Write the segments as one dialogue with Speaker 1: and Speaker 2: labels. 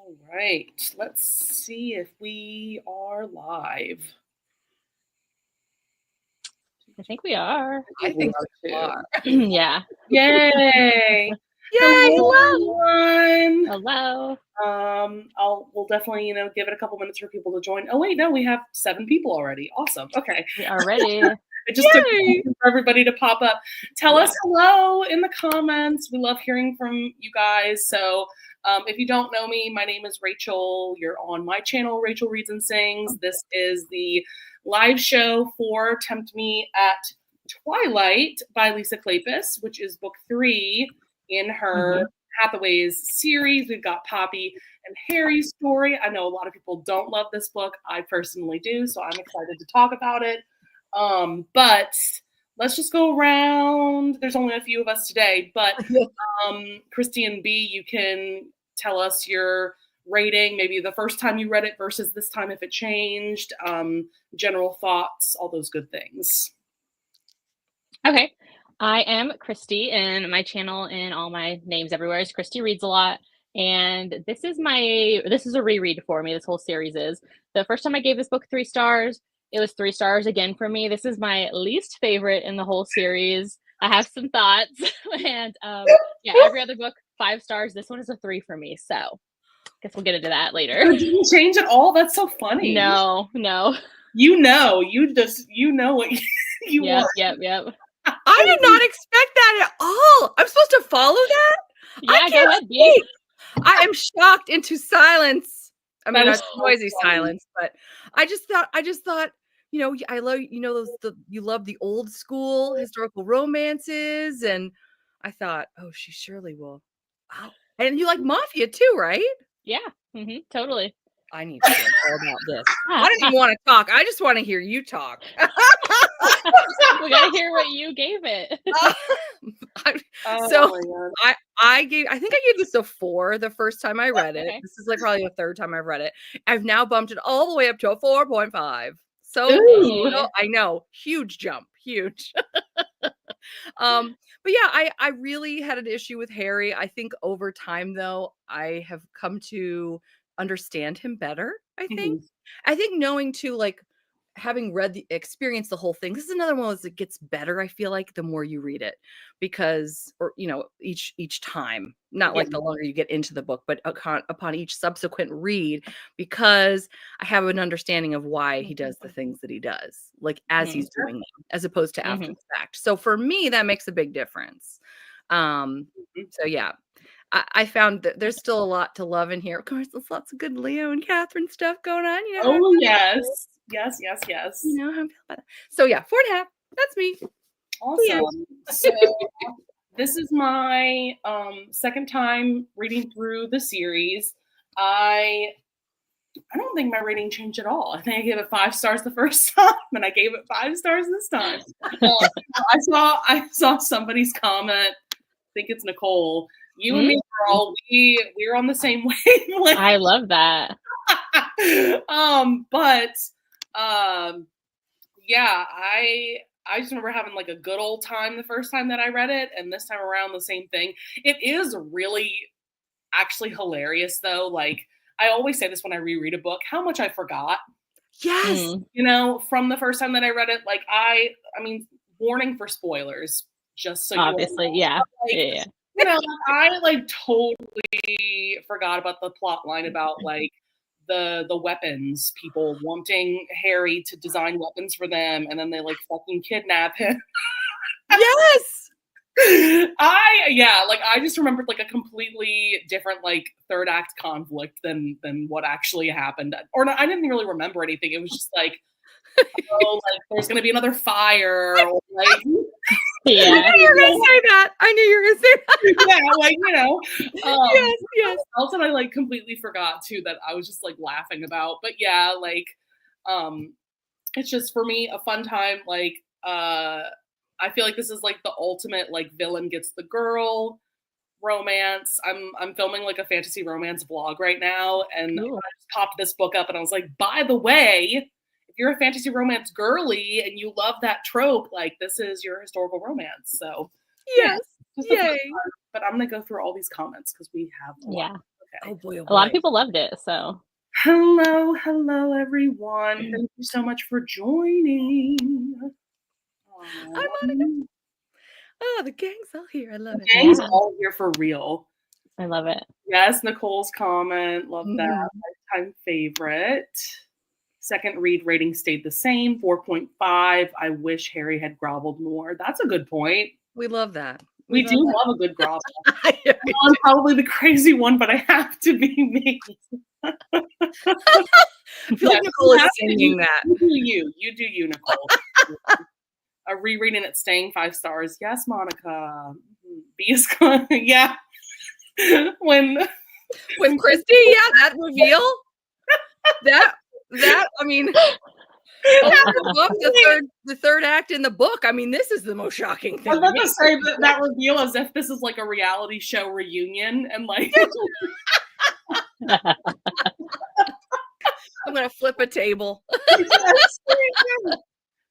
Speaker 1: All right, let's see if we are live.
Speaker 2: I think we are.
Speaker 3: I think we are.
Speaker 2: Yeah.
Speaker 1: Yay!
Speaker 3: Yay!
Speaker 1: Hello, everyone.
Speaker 2: Hello.
Speaker 1: We'll definitely, give it a couple minutes for people to join. Oh wait, no, we have 7 people already. Awesome. Okay.
Speaker 2: We are ready.
Speaker 1: It just took for everybody to pop up. Tell us hello in the comments. We love hearing from you guys. So if you don't know me, my name is Rachel. You're on my channel, Rachel Reads and Sings. This is the live show for Tempt Me at Twilight by Lisa Kleypas, which is book 3 in her Hathaways series. We've got Poppy and Harry's story. I know a lot of people don't love this book. I personally do, so I'm excited to talk about it. But let's just go around. There's only a few of us today, but Christy and B, you can tell us your rating, maybe the first time you read it versus this time if it changed, general thoughts, all those good things.
Speaker 2: Okay. I am Christy, and my channel and all my names everywhere is Christy Reads a Lot. And this is a reread for me. This whole series is. The first time I gave this book 3 stars, it was 3 stars again for me. This is my least favorite in the whole series. I have some thoughts, and every other book 5 stars. This one is a 3 for me. So, I guess we'll get into that later.
Speaker 1: You didn't change at all. That's so funny.
Speaker 2: No.
Speaker 1: You know what you want.
Speaker 2: Yep.
Speaker 3: I did not expect that at all. I'm supposed to follow that?
Speaker 2: Yeah, go ahead, B.
Speaker 3: I am shocked into silence. I mean, not noisy silence, but I just thought, I love, you love the old school historical romances, and I thought, oh, she surely will. Oh. And you like Mafia too, right?
Speaker 2: Yeah, totally.
Speaker 3: I need to hear all about this. I don't even want to talk. I just want to hear you talk.
Speaker 2: We gotta hear what you gave it.
Speaker 3: I think I gave this a 4 the first time I read it. This is like probably the 3rd time I've read it. I've now bumped it all the way up to a 4.5. So I know, huge jump, huge. But yeah, I really had an issue with Harry. I think over time, though, I have come to understand him better. I think knowing too, like, having experienced the whole thing, this is another one that gets better, I feel like, the more you read it, because, or each time, not like the longer you get into the book, but upon each subsequent read, because I have an understanding of why he does the things that he does, like as he's doing them, as opposed to after the fact. So for me, that makes a big difference. So yeah, I found that there's still a lot to love in here. Of course, there's lots of good Leo and Catherine stuff going on.
Speaker 1: Oh, yes. Yes.
Speaker 3: You know how I feel about that. So yeah, 4.5. That's me.
Speaker 1: Awesome. Yeah. So this is my second time reading through the series. I don't think my rating changed at all. I think I gave it 5 stars the first time, and I gave it 5 stars this time. I saw somebody's comment. I think it's Nicole. You and me, girl, we're on the same wavelength.
Speaker 2: I love that.
Speaker 1: Yeah, I just remember having like a good old time the first time that I read it, and this time around the same thing. It is really actually hilarious though. Like, I always say this when I reread a book, how much I forgot.
Speaker 3: Yes.
Speaker 1: From the first time that I read it, like I mean, warning for spoilers, just so
Speaker 2: obviously, yeah.
Speaker 1: I like totally forgot about the plot line about like the weapons, people wanting Harry to design weapons for them, and then they like fucking kidnap him.
Speaker 3: Yes.
Speaker 1: I just remembered like a completely different like third act conflict than what actually happened. Or no, I didn't really remember anything. It was just like, like there's gonna be another fire, or like
Speaker 3: yeah. I knew you were gonna say that.
Speaker 1: Yes. Also, I like completely forgot too that I was just like laughing about. But yeah, like it's just for me a fun time. Like I feel like this is like the ultimate like villain gets the girl romance. I'm filming like a fantasy romance vlog right now, and I just popped this book up and I was like, by the way, if you're a fantasy romance girly and you love that trope, like this is your historical romance. So
Speaker 3: yes, yay!
Speaker 1: But I'm gonna go through all these comments because we have a lot.
Speaker 3: Oh boy, oh boy.
Speaker 2: A lot of people loved it, so.
Speaker 1: Hello, everyone. Thank you so much for joining.
Speaker 3: Hi, Monica. Oh, the gang's all here. I love it.
Speaker 1: The gang's all here for real.
Speaker 2: I love it.
Speaker 1: Yes, Nicole's comment. Love that. Lifetime favorite. Second read rating stayed the same, 4.5. I wish Harry had groveled more. That's a good point.
Speaker 3: We love that.
Speaker 1: We do love a good grovel. I'm probably the crazy one, but I have to be me.
Speaker 3: I feel like Nicole is singing that.
Speaker 1: You do you, Nicole. A rereading it staying 5 stars. Yes, Monica. B is yeah. When
Speaker 3: Christy, yeah, that reveal. that I mean, above the third act in the book. I mean, this is the most shocking thing.
Speaker 1: I was about to say that reveal as if this is like a reality show reunion and like
Speaker 3: I'm gonna flip a table.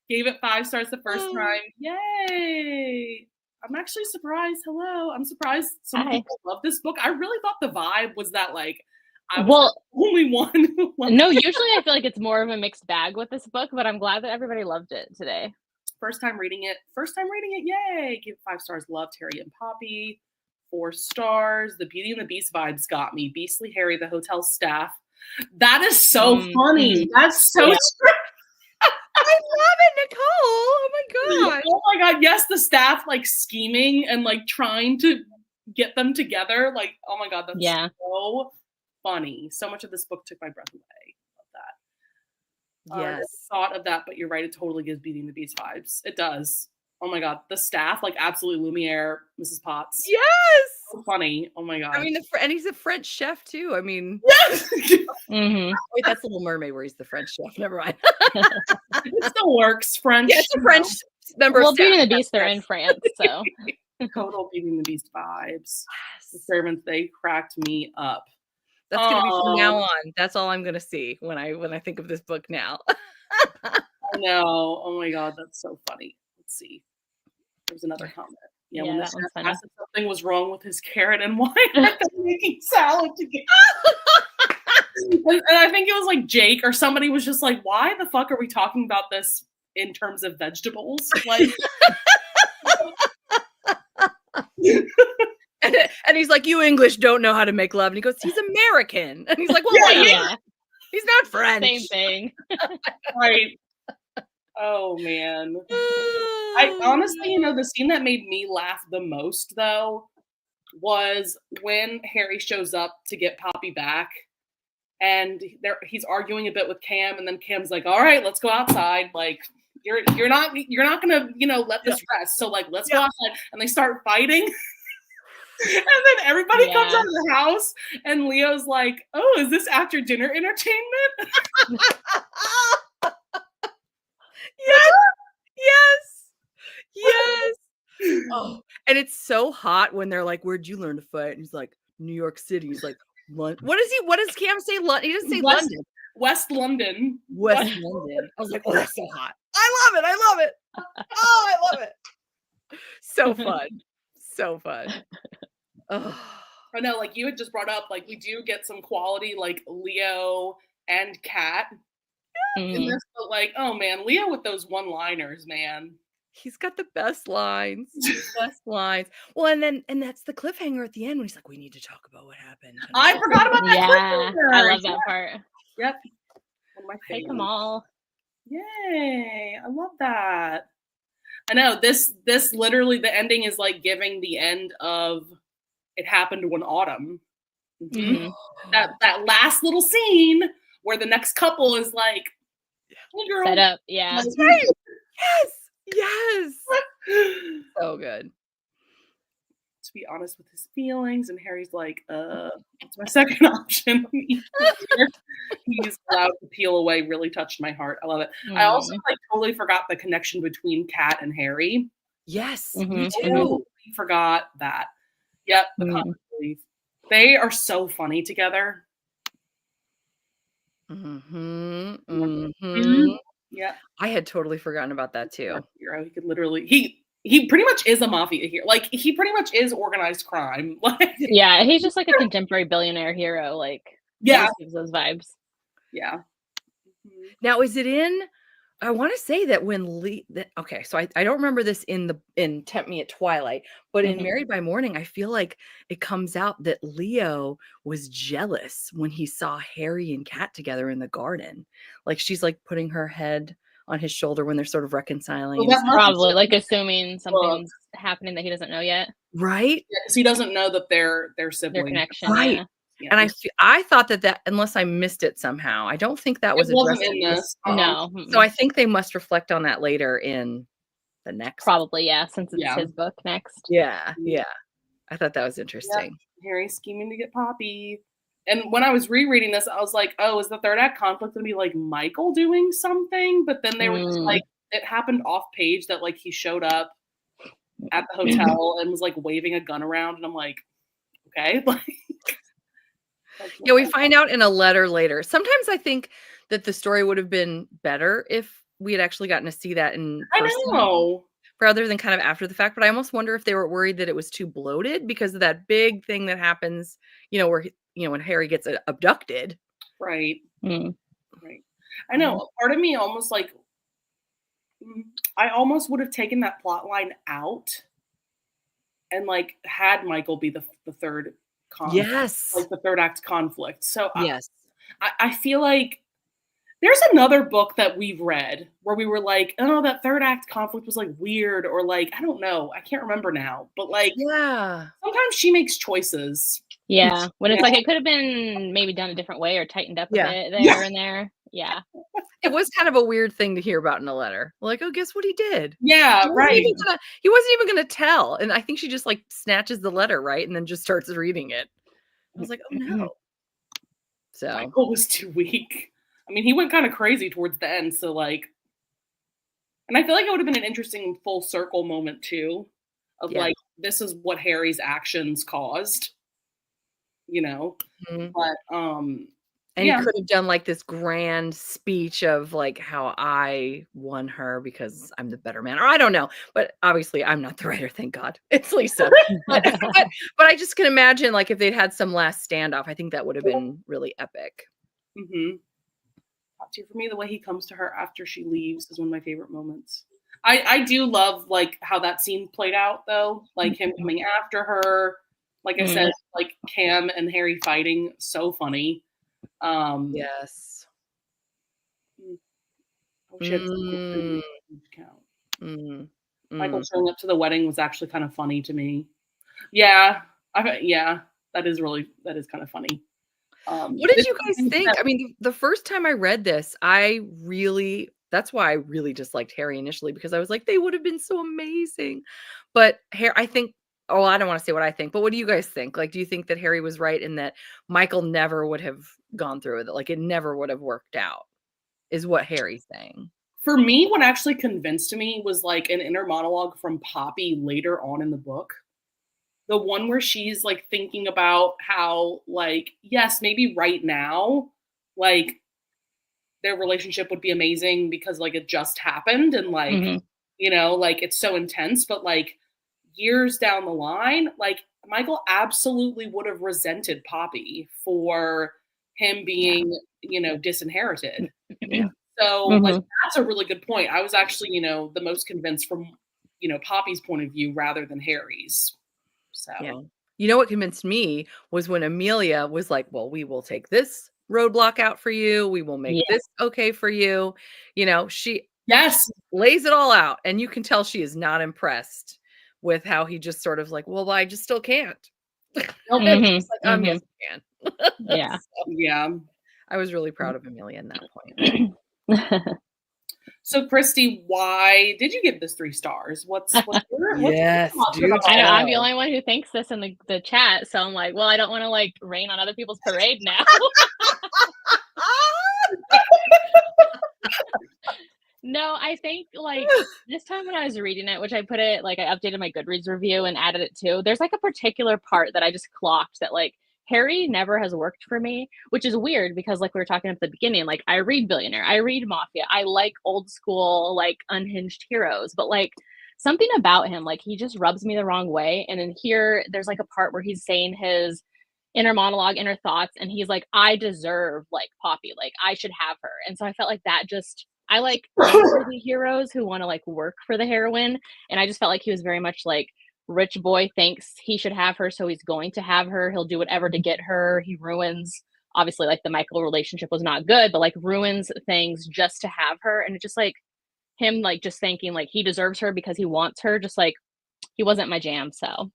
Speaker 1: Gave it 5 stars the first time. Yay! I'm actually surprised. Hello. I'm surprised some people love this book. I really thought the vibe was that like I was the only one.
Speaker 2: No, usually I feel like it's more of a mixed bag with this book, but I'm glad that everybody loved it today.
Speaker 1: First time reading it. Yay! Give it 5 stars. Loved Harry and Poppy. 4 stars. The Beauty and the Beast vibes got me. Beastly Harry, the hotel staff. That is so funny. That's so true.
Speaker 3: I love it, Nicole. Oh my god.
Speaker 1: Oh my god. Yes, the staff like scheming and like trying to get them together. Like, oh my god, that's so funny. So much of this book took my breath away. Love that.
Speaker 3: Yes.
Speaker 1: Thought of that, but you're right. It totally gives Beauty and the Beast vibes. It does. Oh my god, the staff, like absolutely Lumiere, Mrs. Potts.
Speaker 3: Yes.
Speaker 1: So funny. Oh my god.
Speaker 3: I mean, and he's a French chef too. I mean,
Speaker 1: yes.
Speaker 3: Wait, that's Little Mermaid where he's the French chef. Never mind.
Speaker 1: It still works. French.
Speaker 3: Yeah, it's a French member.
Speaker 2: Well, Beauty and the Beast, they're in France, so
Speaker 1: total Beauty and the Beast vibes. The servants, they cracked me up.
Speaker 3: That's gonna be from now on. That's all I'm gonna see when I think of this book now.
Speaker 1: I know. Oh my god, that's so funny. Let's see. There's another comment. Yeah, when the chef asked if something was wrong with his carrot and why they're making salad together. And I think it was like Jake or somebody was just like, why the fuck are we talking about this in terms of vegetables? Like
Speaker 3: and he's like, you English don't know how to make love. And he goes, he's American. And he's like, well, he's not French.
Speaker 2: Same thing.
Speaker 1: Right. Oh man. I honestly, the scene that made me laugh the most though was when Harry shows up to get Poppy back and he's arguing a bit with Cam and then Cam's like, all right, let's go outside. Like you're not gonna, let this rest. So like let's go outside. And they start fighting. And then everybody comes out of the house and Leo's like, oh, is this after dinner entertainment?
Speaker 3: Yes. Oh, and it's so hot when they're like, where'd you learn to fight? And he's like, New York City. He's like, what does Cam say? London. He doesn't say London.
Speaker 1: West London.
Speaker 3: West London. I was like, oh, that's so hot. I love it. Oh, I love it. So fun. So fun. Oh.
Speaker 1: I know, like you had just brought up, like we do get some quality like Leo and Kat in this, but like, oh man, Leo with those one-liners, man.
Speaker 3: He's got the best lines. Well, and that's the cliffhanger at the end when he's like, we need to talk about what happened.
Speaker 1: I forgot about that cliffhanger.
Speaker 2: I love that part.
Speaker 1: Yep. One of my favorites.
Speaker 2: Take them all.
Speaker 1: Yay. I love that. I know this literally the ending is like giving the end of It Happened One Autumn. Mm-hmm. That last little scene where the next couple is like, hey girl.
Speaker 2: Set up, yeah.
Speaker 3: That's right. Yes. So good.
Speaker 1: To be honest with his feelings, and Harry's like, it's my second option. He's allowed to peel away really touched my heart. I love it. I also like totally forgot the connection between Kat and Harry.
Speaker 3: Yes,
Speaker 1: me too. Totally forgot that. Yep, the comic relief. They are so funny together. Yeah,
Speaker 3: I had totally forgotten about that too.
Speaker 1: Hero, he could literally he pretty much is a mafia here. Like, he pretty much is organized crime. Like,
Speaker 2: yeah, he's just like a contemporary billionaire hero. Like,
Speaker 1: yeah,
Speaker 2: gives those vibes.
Speaker 1: Yeah.
Speaker 3: Now, is it in? I want to say that when okay, so I don't remember this in Tempt Me at Twilight, but in Married by Morning, I feel like it comes out that Leo was jealous when he saw Harry and Kat together in the garden. Like, she's like putting her head on his shoulder when they're sort of reconciling.
Speaker 1: Well,
Speaker 2: probably like assuming something's happening that he doesn't know yet.
Speaker 3: Right?
Speaker 1: Yeah, because he doesn't know that they're siblings.
Speaker 2: Their connection.
Speaker 3: Right.
Speaker 2: Yeah.
Speaker 1: Yeah.
Speaker 3: And I thought that unless I missed it somehow, I don't think that was
Speaker 1: wasn't
Speaker 3: addressed
Speaker 1: in this.
Speaker 2: No.
Speaker 3: So I think they must reflect on that later in the next.
Speaker 2: Probably, yeah, since it's his book next.
Speaker 3: Yeah, yeah. I thought that was interesting.
Speaker 1: Yeah. Harry scheming to get Poppy. And when I was rereading this, I was like, oh, is the third act conflict going to be like Michael doing something? But then they were just like, it happened off page that like he showed up at the hotel and was like waving a gun around. And I'm like, okay.
Speaker 3: Yeah, we find out in a letter later. Sometimes I think that the story would have been better if we had actually gotten to see that in person.
Speaker 1: I know.
Speaker 3: Rather than kind of after the fact. But I almost wonder if they were worried that it was too bloated because of that big thing that happens, where, when Harry gets abducted.
Speaker 1: Right. Right. I know. Part of me almost like, I almost would have taken that plot line out and like had Michael be the third conflict.
Speaker 3: Yes.
Speaker 1: Like the third act conflict. So
Speaker 3: yes.
Speaker 1: I feel like there's another book that we've read where we were like, oh, that third act conflict was like weird or like, I don't know. I can't remember now. But like,
Speaker 3: yeah,
Speaker 1: sometimes she makes choices.
Speaker 2: Yeah. When it's like it could have been maybe done a different way or tightened up a bit there and there. Yeah.
Speaker 3: It was kind of a weird thing to hear about in a letter. Like, oh, guess what he did?
Speaker 1: Yeah, right.
Speaker 3: He wasn't even going to tell. And I think she just like snatches the letter, right? And then just starts reading it. I was like, oh no. So
Speaker 1: Michael was too weak. I mean, he went kind of crazy towards the end. So like, and I feel like it would have been an interesting full circle moment too, of like, this is what Harry's actions caused, but,
Speaker 3: and he could have done like this grand speech of like how I won her because I'm the better man, or I don't know, but obviously I'm not the writer. Thank God, it's Lisa. but I just can imagine like if they'd had some last standoff, I think that would have been really epic.
Speaker 1: Top tier for me, the way he comes to her after she leaves is one of my favorite moments. I do love like how that scene played out though, like him coming after her. Like I said, like Cam and Harry fighting, so funny.
Speaker 3: Yes.
Speaker 1: Michael showing up to the wedding was actually kind of funny to me. Yeah, that is kind of funny.
Speaker 3: What did you guys think? I mean, the first time I read this, that's why I really disliked Harry initially, because I was like, they would have been so amazing. But I think, I don't want to say what I think, but what do you guys think? Like, do you think that Harry was right in that Michael never would have gone through with it? Like, it never would have worked out, is what Harry's saying.
Speaker 1: For me, what actually convinced me was like an inner monologue from Poppy later on in the book. The one where she's like thinking about how like, yes, maybe right now, like their relationship would be amazing because like it just happened and like, like it's so intense, but like years down the line, like Michael absolutely would have resented Poppy for him being, disinherited. So like, that's a really good point. I was actually, the most convinced from, Poppy's point of view rather than Harry's. So,
Speaker 3: what convinced me was when Amelia was like, well, we will take this roadblock out for you. We will make this okay for you. She lays it all out. And you can tell she is not impressed with how he just sort of like, well, I just still can't. Yes, you can.
Speaker 1: So,
Speaker 3: I was really proud of Amelia in that point.
Speaker 1: So, Christy, why did you give this 3 stars? What's
Speaker 3: yes, dude,
Speaker 2: I'm the only one who thinks this in the chat, so I'm like, well, I don't want to like rain on other people's parade now. No, I think like this time when I was reading it, which I put it like I updated my Goodreads review and added it too. There's like a particular part that I just clocked that like Harry never has worked for me, which is weird because like we were talking at the beginning, like I read Billionaire, I read Mafia, I like old school, like unhinged heroes, but like something about him, like, he just rubs me the wrong way. And then here, there's like a part where he's saying his inner monologue, inner thoughts, and he's like, I deserve like Poppy, like I should have her. And so I felt like that just, I like worthy heroes who want to like work for the heroine. And I just felt like he was very much like, rich boy thinks he should have her, so he's going to have her. He'll do whatever to get her. He ruins, obviously, like the Michael relationship was not good, but like ruins things just to have her. And it's just like him, like just thinking like he deserves her because he wants her. Just like he wasn't my jam. So,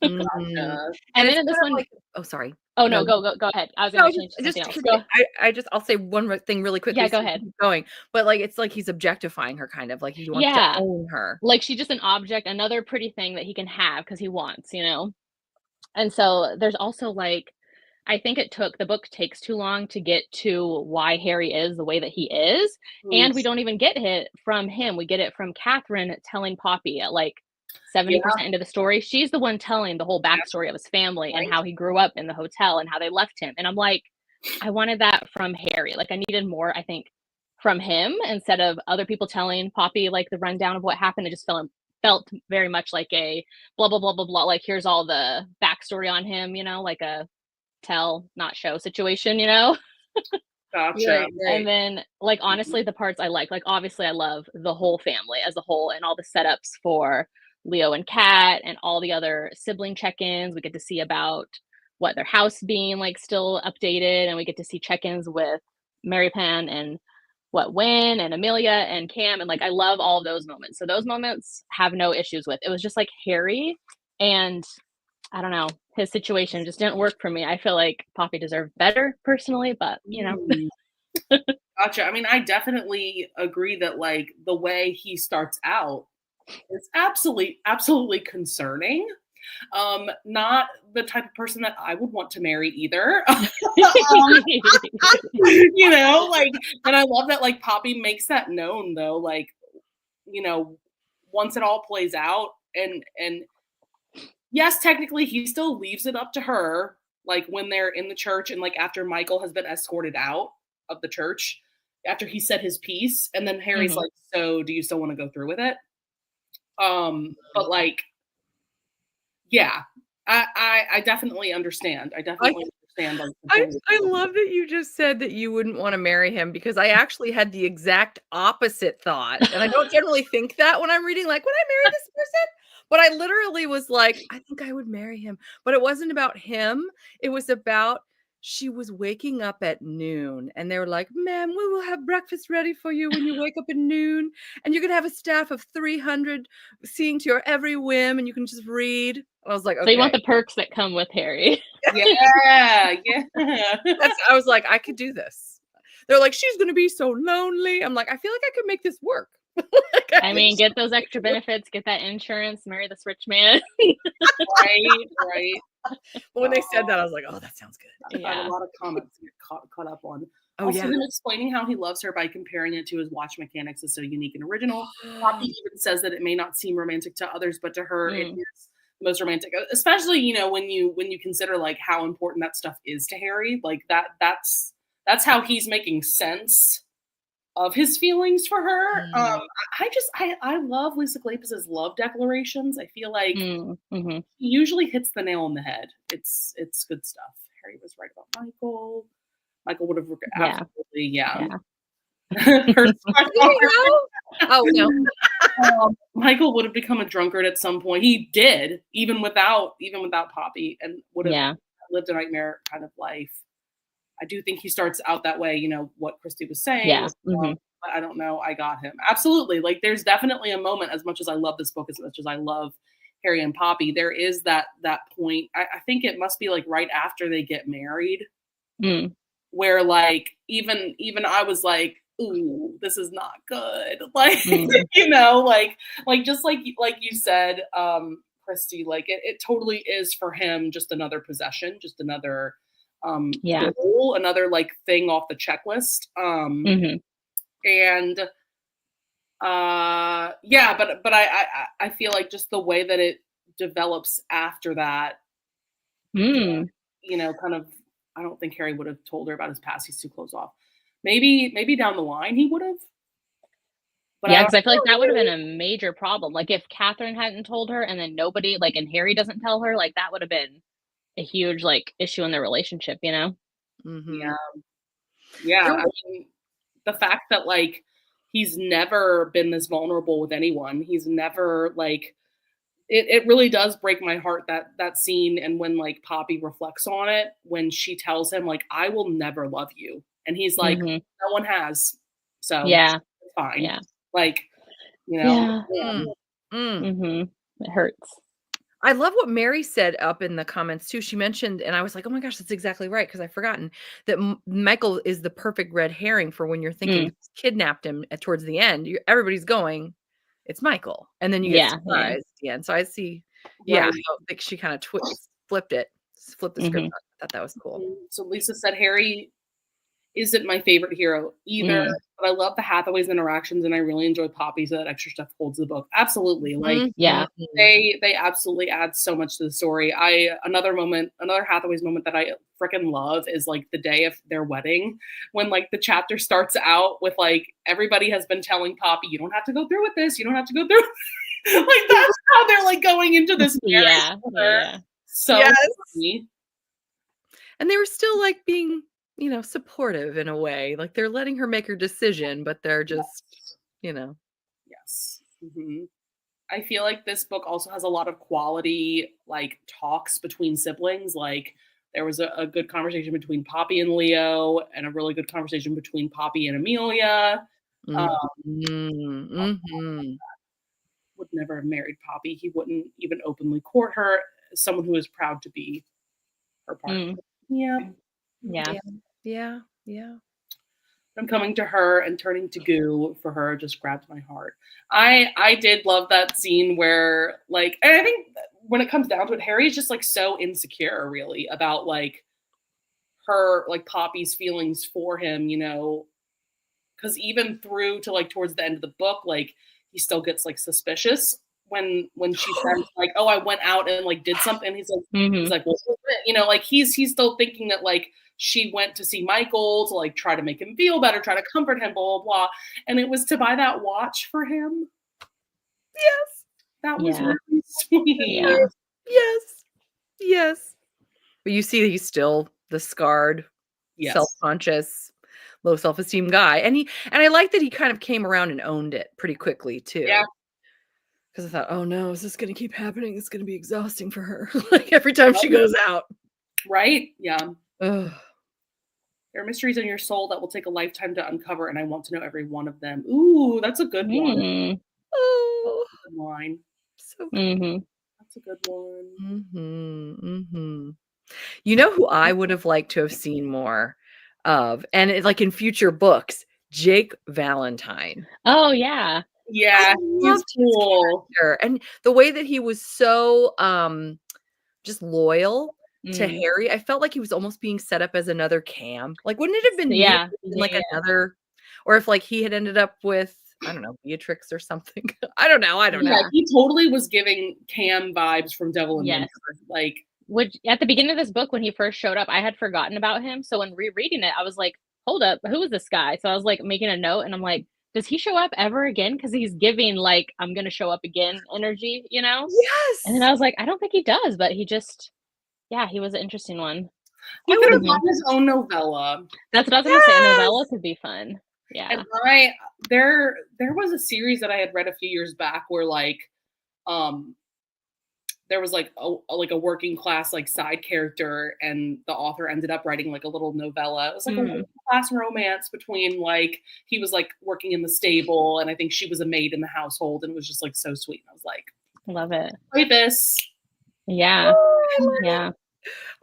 Speaker 3: Mhm.
Speaker 2: and then
Speaker 3: it's
Speaker 2: in this
Speaker 3: kind of
Speaker 2: one,
Speaker 3: like sorry.
Speaker 2: oh no, go ahead. I was
Speaker 3: No,
Speaker 2: gonna change to
Speaker 3: just
Speaker 2: something else. Go.
Speaker 3: I'll say one more thing really quickly
Speaker 2: Yeah,
Speaker 3: so
Speaker 2: go
Speaker 3: we
Speaker 2: ahead.
Speaker 3: can keep going. But, like, it's like he's objectifying her kind of, like, he wants to
Speaker 2: Yeah,
Speaker 3: own her.
Speaker 2: like she's just an object, another pretty thing that he can have because he wants, you know. And so there's also like, I think the book takes too long to get to why Harry is the way that he is. And we don't even get it from him. We get it from Catherine telling Poppy at like 70% into the story. She's the one telling the whole backstory of his family and how he grew up in the hotel and how they left him. And I'm like, I wanted that from Harry. Like I needed more, I think, from him instead of other people telling Poppy like the rundown of what happened. It just felt very much like a blah blah blah blah blah. Like here's all the backstory on him, you know, like a tell not show situation, you know.
Speaker 1: Gotcha.
Speaker 3: Right.
Speaker 2: And then like honestly the parts I like obviously I love the whole family as a whole and all the setups for Leo and Kat and all the other sibling check-ins. We get to see about what their house being like still updated, and we get to see check-ins with Mary Pan and what Win and Amelia and Cam, and like I love all of those moments. So those moments have no issues with. It was just like Harry, and I don't know, his situation just didn't work for me. I feel like Poppy deserved better personally, but you know.
Speaker 1: Gotcha. I mean, I definitely agree that like the way he starts out is absolutely concerning. Not the type of person that I would want to marry either. You know, like, and I love that like Poppy makes that known though, like, you know, once it all plays out and yes, technically he still leaves it up to her, like when they're in the church and like after Michael has been escorted out of the church, after he said his piece, and then Harry's like, so do you still want to go through with it? But like, yeah, I definitely understand. I definitely understand. Like,
Speaker 3: I love that you just said that you wouldn't want to marry him because I actually had the exact opposite thought. And I don't generally think that when I'm reading, like, would I marry this person? But I literally was like, I think I would marry him. But it wasn't about him. It was about she was waking up at noon and they were like, ma'am, we will have breakfast ready for you when you wake up at noon. And you're going to have a staff of 300 seeing to your every whim and you can just read. And I was like, okay.
Speaker 2: So you want the perks that come with Harry.
Speaker 1: yeah.
Speaker 3: I was like, I could do this. They're like, she's going to be so lonely. I'm like, I feel like I could make this work.
Speaker 2: Like, I mean, get those extra benefits, get that insurance, marry this rich man.
Speaker 1: Right.
Speaker 3: But when they said that, I was like, oh, that sounds good.
Speaker 1: I had a lot of comments to get caught up on.
Speaker 3: Oh,
Speaker 1: Also,
Speaker 3: yeah.
Speaker 1: him explaining how he loves her by comparing it to his watch mechanics is so unique and original. Poppy even says that it may not seem romantic to others, but to her, it is the most romantic. Especially, you know, when you consider like how important that stuff is to Harry. Like that's how he's making sense of his feelings for her. I love Lisa Kleypas's love declarations. I feel like he usually hits the nail on the head. It's good stuff. Harry was right about Michael. Michael would have absolutely,
Speaker 3: Oh no.
Speaker 1: Michael would have become a drunkard at some point. He did, even without Poppy, and would have lived a nightmare kind of life. I do think he starts out that way, you know, what Christy was saying.
Speaker 2: Yeah.
Speaker 1: But I don't know. I got him. Absolutely. Like there's definitely a moment, as much as I love this book, as much as I love Harry and Poppy, there is that point. I think it must be like right after they get married, where like even I was like, ooh, this is not good. Like, you know, like just like you said, Christy, like it totally is for him just another possession, just another goal, another like thing off the checklist. And but I feel like just the way that it develops after that, you know, kind of, I don't think Harry would have told her about his past. He's too closed off. Maybe down the line he would have, But
Speaker 2: yeah, because I feel like that would have been a major problem. Like if Catherine hadn't told her and then nobody, like, and Harry doesn't tell her, like that would have been a huge like issue in their relationship, you know?
Speaker 3: Mhm.
Speaker 1: Yeah. I mean, the fact that like he's never been this vulnerable with anyone. He's never like it really does break my heart that scene, and when like Poppy reflects on it when she tells him like I will never love you, and he's like
Speaker 2: Mhm.
Speaker 1: no one has, so
Speaker 2: Yeah.
Speaker 1: it's fine.
Speaker 2: Yeah.
Speaker 1: Like, you know,
Speaker 2: Yeah. Mhm. It hurts.
Speaker 3: I love what Mary said up in the comments too. She mentioned, and I was like, "Oh my gosh, that's exactly right," because I've forgotten that Michael is the perfect red herring for when you're thinking who's kidnapped him towards the end. Everybody's going, "It's Michael," and then you get
Speaker 2: Yeah, yeah.
Speaker 3: surprised at the end. So I see, yeah,
Speaker 1: Right.
Speaker 3: how, like she kind of flipped it, flipped the script. I thought that was cool.
Speaker 1: So Lisa said Harry isn't my favorite hero either, but I love the Hathaways interactions, and I really enjoy Poppy, so that extra stuff holds the book. Absolutely. Like
Speaker 2: Yeah.
Speaker 1: they absolutely add so much to the story. Another Hathaways moment that I freaking love is like the day of their wedding, when like the chapter starts out with like everybody has been telling Poppy, you don't have to go through with this, you don't have to go through like that's how they're like going into this marriage with her.
Speaker 2: Yeah.
Speaker 1: So funny.
Speaker 3: And they were still like being, supportive in a way. Like they're letting her make her decision, but they're just,
Speaker 1: Yes. I feel like this book also has a lot of quality like talks between siblings. Like there was a good conversation between Poppy and Leo, and a really good conversation between Poppy and Amelia. Would never have married Poppy. He wouldn't even openly court her. Someone who is proud to be her partner.
Speaker 2: Yeah.
Speaker 3: Yeah.
Speaker 1: I'm coming to her and turning to goo for her just grabbed my heart. I did love that scene where like, and I think when it comes down to it, Harry is just like so insecure really about like her, like Poppy's feelings for him, because even through to like towards the end of the book, like he still gets like suspicious when she says like, oh, I went out and like did something. He's like, well, like he's still thinking that like she went to see Michael to like try to make him feel better, try to comfort him, blah, blah, blah. And it was to buy that watch for him.
Speaker 3: Yes.
Speaker 1: That was really sweet.
Speaker 3: Yes. But you see that he's still the scarred, self-conscious, low self-esteem guy. And I like that he kind of came around and owned it pretty quickly too.
Speaker 1: Yeah.
Speaker 3: Because I thought, oh no, is this going to keep happening? It's going to be exhausting for her. Like every time she goes out.
Speaker 1: Right? Yeah.
Speaker 3: Ugh.
Speaker 1: There are mysteries in your soul that will take a lifetime to uncover, and I want to know every one of them. Ooh, that's a good one.
Speaker 3: Oh,
Speaker 1: good line.
Speaker 3: So cool.
Speaker 1: That's a good one.
Speaker 3: You know who I would have liked to have seen more of, and it, like in future books, Jake Valentine.
Speaker 2: Oh yeah.
Speaker 1: Yeah, he's cool.
Speaker 3: And the way that he was so just loyal to Harry, I felt like he was almost being set up as another Cam. Like, wouldn't it have been like another, or if like he had ended up with, I don't know, Beatrix or something. I don't know.
Speaker 1: He totally was giving Cam vibes from Devil and Winter. Like,
Speaker 2: which at the beginning of this book, when he first showed up, I had forgotten about him. So when rereading it, I was like, hold up, who is this guy? So I was like making a note, and I'm like, does he show up ever again? Because he's giving like I'm gonna show up again energy,
Speaker 3: Yes.
Speaker 2: And then I was like, I don't think he does, but he just, he was an interesting one.
Speaker 1: He could have done his own novella.
Speaker 2: That's what I was gonna say. A novella could be fun. Yeah.
Speaker 1: And there was a series that I had read a few years back where like there was like a working class like side character, and the author ended up writing like a little novella. It was like a working class romance between like he was like working in the stable, and I think she was a maid in the household, and it was just like so sweet. And I was like,
Speaker 2: love it.
Speaker 1: Play this.
Speaker 2: Yeah.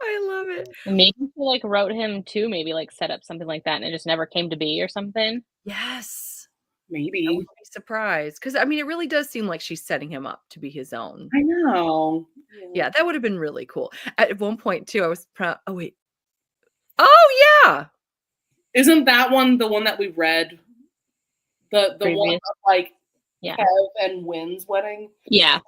Speaker 3: I love it.
Speaker 2: Maybe she like wrote him too, maybe like set up something like that, and it just never came to be or something.
Speaker 3: Yes.
Speaker 1: Maybe.
Speaker 3: I wouldn't be surprised. Because I mean, it really does seem like she's setting him up to be his own.
Speaker 1: I know.
Speaker 3: Yeah, that would have been really cool. At one point too, I was proud. Oh wait. Oh yeah.
Speaker 1: Isn't that one the one that we read? The one of, like Kev and Wynn's wedding?
Speaker 2: Yeah.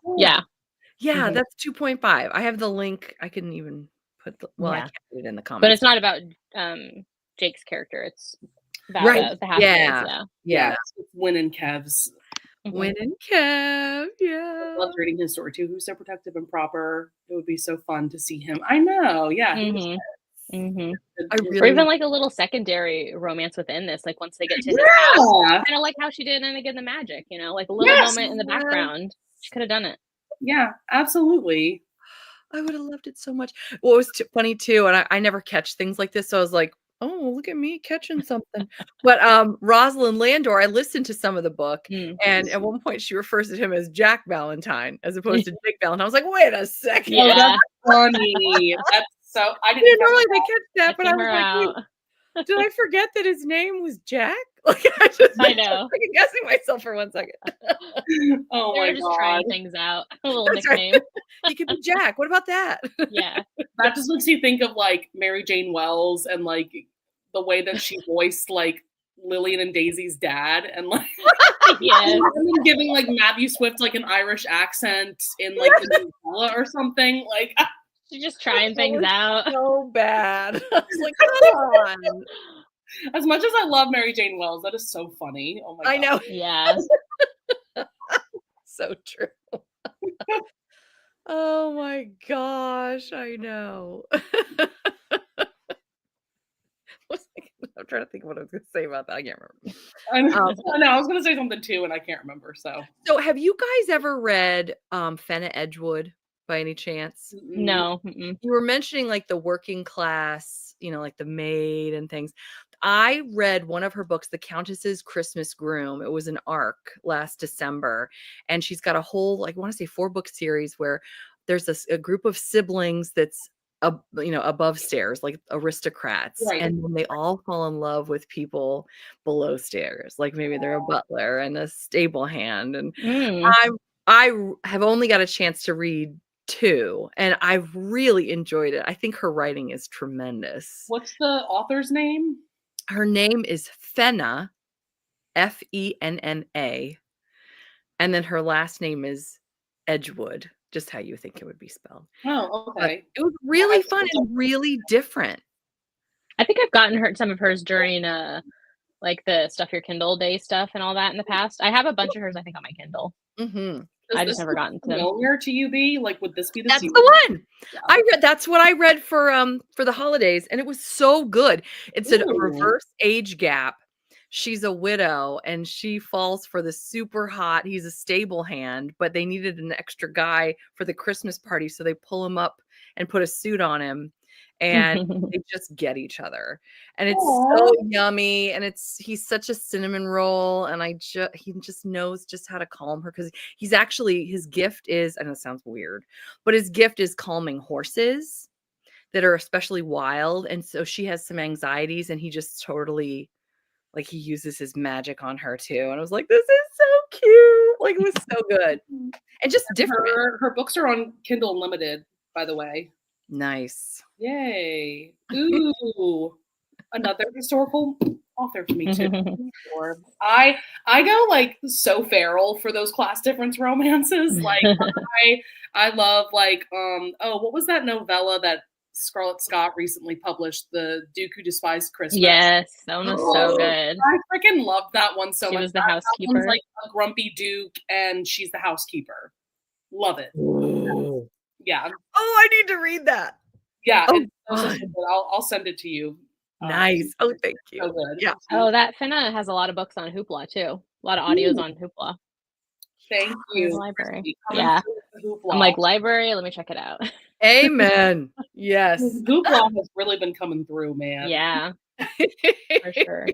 Speaker 3: That's 2.5. I have the link. I couldn't even put I can't put it in the comments.
Speaker 2: But it's not about Jake's character. It's about the Hathaways.
Speaker 1: It's Wynn and Kev's.
Speaker 3: Win and Kev,
Speaker 1: I
Speaker 3: yeah.
Speaker 1: loved reading his story too. He was so protective and proper. It would be so fun to see him. I know, yeah.
Speaker 2: Or even like a little secondary romance within this, like once they get to his house, kind of like how she did in Again the Magic, you know, like a little moment in the background. She could have done it.
Speaker 1: Yeah, absolutely.
Speaker 3: I would have loved it so much. Well, it was funny too, and I never catch things like this, so I was like, oh, look at me catching something. But Rosalind Landor, I listened to some of the book, and at one point she refers to him as Jack Valentine as opposed to Jake Valentine. I was like, wait a second.
Speaker 1: Oh, that's funny. That's so I didn't
Speaker 3: normally they catch that, but I was like, wait, did I forget that his name was Jack? Like
Speaker 2: I know.
Speaker 3: I'm guessing myself for 1 second.
Speaker 1: Oh
Speaker 2: They're
Speaker 1: my
Speaker 2: just
Speaker 1: God.
Speaker 2: trying things out. A little nickname.
Speaker 3: He could be Jack. What about that?
Speaker 2: Yeah.
Speaker 1: That just makes you think of like Mary Jane Wells and like the way that she voiced like Lillian and Daisy's dad, and like and then giving like Matthew Swift like an Irish accent in like the novella or something. Like
Speaker 2: she's just trying things out.
Speaker 3: So bad. I was like, come on.
Speaker 1: As much as I love Mary Jane Wells, that is so funny. Oh my God.
Speaker 3: I know.
Speaker 2: Yeah.
Speaker 3: So true. Oh my gosh, I know. I'm trying to think of what I was going to say about that. I can't remember.
Speaker 1: I know. I was going to say something too, and I can't remember. So
Speaker 3: have you guys ever read Fenna Edgewood by any chance?
Speaker 2: No.
Speaker 3: You were mentioning like the working class, you know, like the maid and things. I read one of her books, The Countess's Christmas Groom. It was an arc last December, and she's got a whole, like, I want to say 4-book series where there's a group of siblings that's above stairs, like aristocrats, and when they all fall in love with people below stairs, like maybe they're a butler and a stable hand, and I have only got a chance to read 2, and I've really enjoyed it. I think her writing is tremendous.
Speaker 1: What's the author's name?
Speaker 3: Her name is Fenna, Fenna, and then her last name is Edgewood, just how you think it would be spelled.
Speaker 1: Oh, okay.
Speaker 3: But it was really fun and really different.
Speaker 2: I think I've gotten some of hers during like the Stuff Your Kindle Day stuff and all that in the past. I have a bunch of hers, I think, on my Kindle. I just never gotten to them.
Speaker 1: Familiar to you, B? Like, would this be the
Speaker 3: That's the one? Yeah. That's what I read for the holidays, and it was so good. It's a reverse age gap. She's a widow, and she falls for the super hot. He's a stable hand, but they needed an extra guy for the Christmas party, so they pull him up and put a suit on him, and they just get each other, and it's so yummy, and he's such a cinnamon roll, and he just knows just how to calm her, because his gift is, I know it sounds weird, but his gift is calming horses that are especially wild, and so she has some anxieties, and he just totally, like, he uses his magic on her too, and I was like, this is so cute. Like, it was so good and just different.
Speaker 1: Her books are on Kindle Unlimited, by the way.
Speaker 3: Nice.
Speaker 1: Yay. Ooh. Another historical author for me too. I go like so feral for those class difference romances. Like I love like what was that novella that Scarlett Scott recently published, The Duke Who Despised Christmas?
Speaker 2: Yes, that one was so good.
Speaker 1: I freaking loved that one so much.
Speaker 2: She was the housekeeper.
Speaker 1: That one's like a grumpy Duke, and she's the housekeeper. Love it.
Speaker 3: Ooh.
Speaker 1: Yeah.
Speaker 3: Oh, I need to read that.
Speaker 1: Yeah, I'll send it to you.
Speaker 3: Nice. Oh, thank you.
Speaker 1: So good.
Speaker 3: Yeah.
Speaker 2: Oh, that Fenna has a lot of books on Hoopla too. A lot of audios on Hoopla.
Speaker 1: Thank you.
Speaker 2: Library. Yeah. I'm like, library, let me check it out.
Speaker 3: Amen. Yes.
Speaker 1: Hoopla has really been coming through, man.
Speaker 2: Yeah. For sure.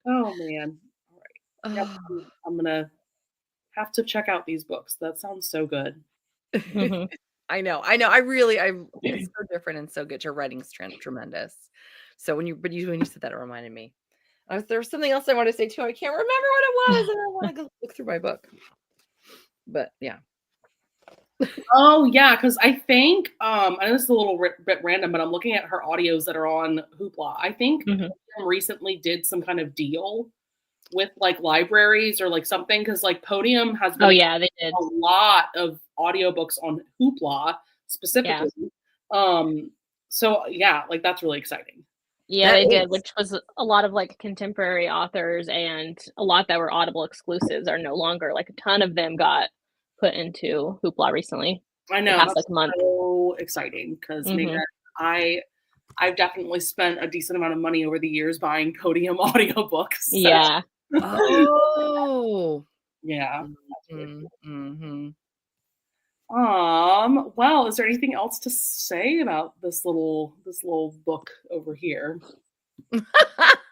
Speaker 1: Oh man. All right. Yep. I'm gonna have to check out these books. That sounds so good.
Speaker 3: I know. It's so different and so good. Your writing's tremendous. So when you said that, it reminded me. There was something else I wanted to say too. I can't remember what it was, and I want to go look through my book. But yeah.
Speaker 1: Oh yeah, because I think I know this is a little bit random, but I'm looking at her audios that are on Hoopla. I think recently did some kind of deal with like libraries or like something, because like Podium has been
Speaker 2: they did
Speaker 1: a lot of audiobooks on Hoopla specifically.
Speaker 2: Yeah.
Speaker 1: So yeah, like that's really exciting.
Speaker 2: Yeah, they did, which was a lot of like contemporary authors and a lot that were Audible exclusives are no longer. Like a ton of them got put into Hoopla recently.
Speaker 1: I know,
Speaker 2: past,
Speaker 1: that's
Speaker 2: like, month.
Speaker 1: so exciting because I've definitely spent a decent amount of money over the years buying Podium audiobooks. So.
Speaker 2: Yeah.
Speaker 3: Oh.
Speaker 1: Yeah.
Speaker 3: Mm-hmm.
Speaker 1: Well, is there anything else to say about this little book over here?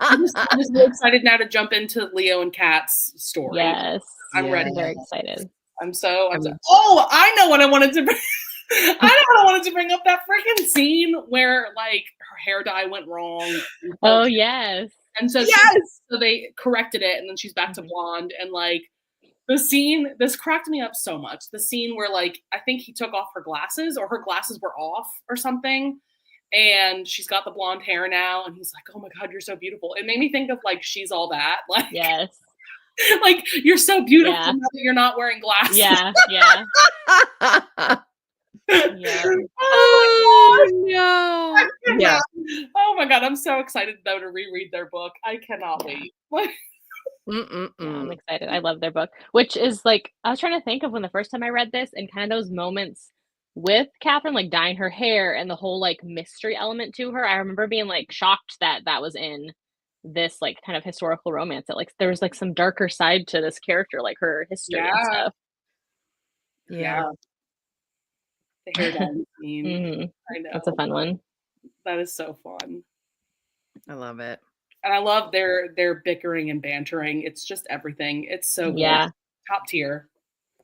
Speaker 1: I'm just really excited now to jump into Leo and Kat's story.
Speaker 2: Yes.
Speaker 1: I'm ready.
Speaker 2: I'm very excited.
Speaker 1: Oh, I know what I wanted to bring. I wanted to bring up that freaking scene where like her hair dye went wrong.
Speaker 2: Oh yes.
Speaker 1: And so so they corrected it and then she's back to blonde and like the scene, this cracked me up so much. The scene where like I think he took off her glasses or her glasses were off or something. And she's got the blonde hair now and he's like, "Oh my God, you're so beautiful." It made me think of like She's All That. Like
Speaker 2: yes.
Speaker 1: Like you're so beautiful now that you're not wearing glasses.
Speaker 2: Yeah.
Speaker 3: Yeah.
Speaker 1: Oh
Speaker 3: no.
Speaker 1: Yeah. Oh my God, I'm so excited though to reread their book. I cannot wait.
Speaker 2: Yeah, I'm excited. I love their book, which is like I was trying to think of when the first time I read this and kind of those moments with Catherine like dyeing her hair and the whole like mystery element to her. I remember being like shocked that that was in this like kind of historical romance. That like there was like some darker side to this character, like her history and stuff.
Speaker 1: Yeah. The hair dye scene. I know.
Speaker 2: That's a fun one.
Speaker 1: That is so fun.
Speaker 3: I love it.
Speaker 1: And I love their bickering and bantering. It's just everything. It's so good. Top tier.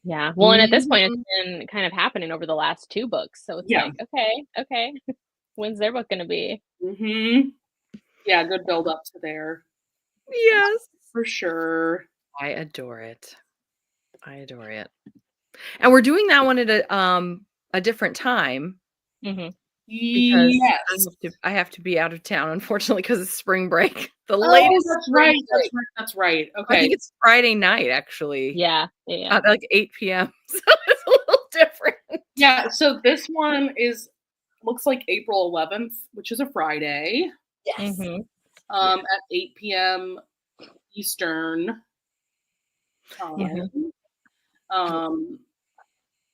Speaker 2: Yeah. Well, and at this point, it's been kind of happening over the last 2 books. So it's like, okay. When's their book going to be?
Speaker 1: Yeah, good build up to there.
Speaker 3: Yes.
Speaker 1: For sure.
Speaker 3: I adore it. And we're doing that one at a different time. Because I have to be out of town, unfortunately, because it's spring break. The latest.
Speaker 1: That's right. Okay.
Speaker 3: I think it's Friday night, actually.
Speaker 2: Yeah.
Speaker 3: Like 8 p.m. So it's a little different.
Speaker 1: Yeah. So this one looks like April 11th, which is a Friday.
Speaker 3: Yes.
Speaker 1: At 8 p.m. Eastern time.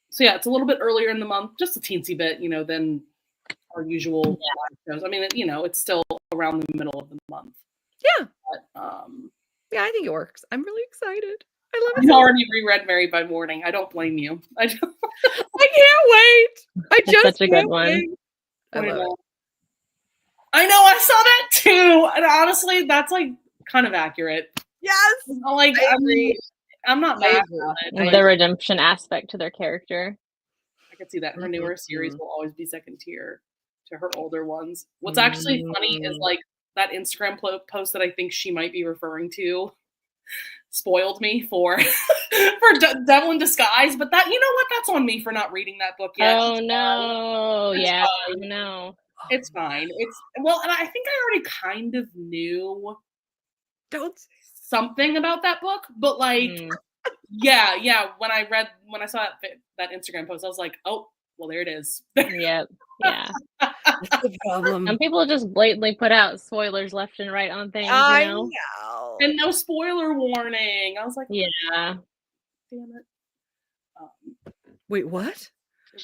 Speaker 1: So yeah, it's a little bit earlier in the month, just a teensy bit, than our usual live shows. I mean, it's still around the middle of the month.
Speaker 3: Yeah.
Speaker 1: But,
Speaker 3: yeah, I think it works. I'm really excited. I love it.
Speaker 1: You already reread Married by Morning. I don't blame you. I can't
Speaker 3: wait.
Speaker 2: It's such a good one.
Speaker 3: I love it.
Speaker 1: I know. I saw that too, and honestly, that's like kind of accurate.
Speaker 3: Yes.
Speaker 1: Like I agree. I'm not mad about it.
Speaker 2: The redemption aspect to their character.
Speaker 1: I could see that her newer series will always be second tier to her older ones. What's actually funny is like that Instagram post that I think she might be referring to spoiled me for Devil in Disguise, but that, you know what, that's on me for not reading that book yet.
Speaker 2: Oh no. Yeah. No.
Speaker 1: It's fine. And I think I already kind of knew something about that book, but like yeah, when I saw that Instagram post, I was like, oh, well, there it is.
Speaker 2: Yep. Yeah.
Speaker 3: That's the problem.
Speaker 2: Some people just blatantly put out spoilers left and right on things,
Speaker 3: I
Speaker 2: you know?
Speaker 1: And no spoiler warning. I was like,
Speaker 2: yeah.
Speaker 1: Damn it.
Speaker 3: Wait, what?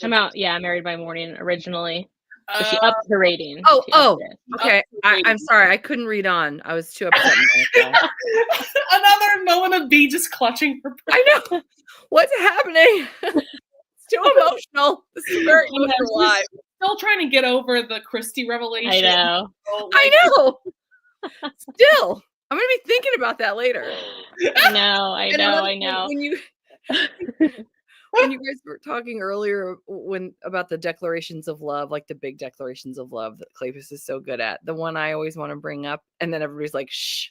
Speaker 2: I'm out. Yeah, Married by Morning originally. So she upped her rating.
Speaker 3: Okay. I'm sorry. I couldn't read on. I was too upset.
Speaker 1: Another moment of B just clutching her.
Speaker 3: I know. What's happening? It's too emotional. This is very emotional live.
Speaker 1: Still trying to get over the Christy revelation.
Speaker 2: I know.
Speaker 3: I know. Still. I'm going to be thinking about that later.
Speaker 2: I know.
Speaker 3: When you guys were talking earlier about the declarations of love, like the big declarations of love that Kleypas is so good at, the one I always want to bring up, and then everybody's like, shh,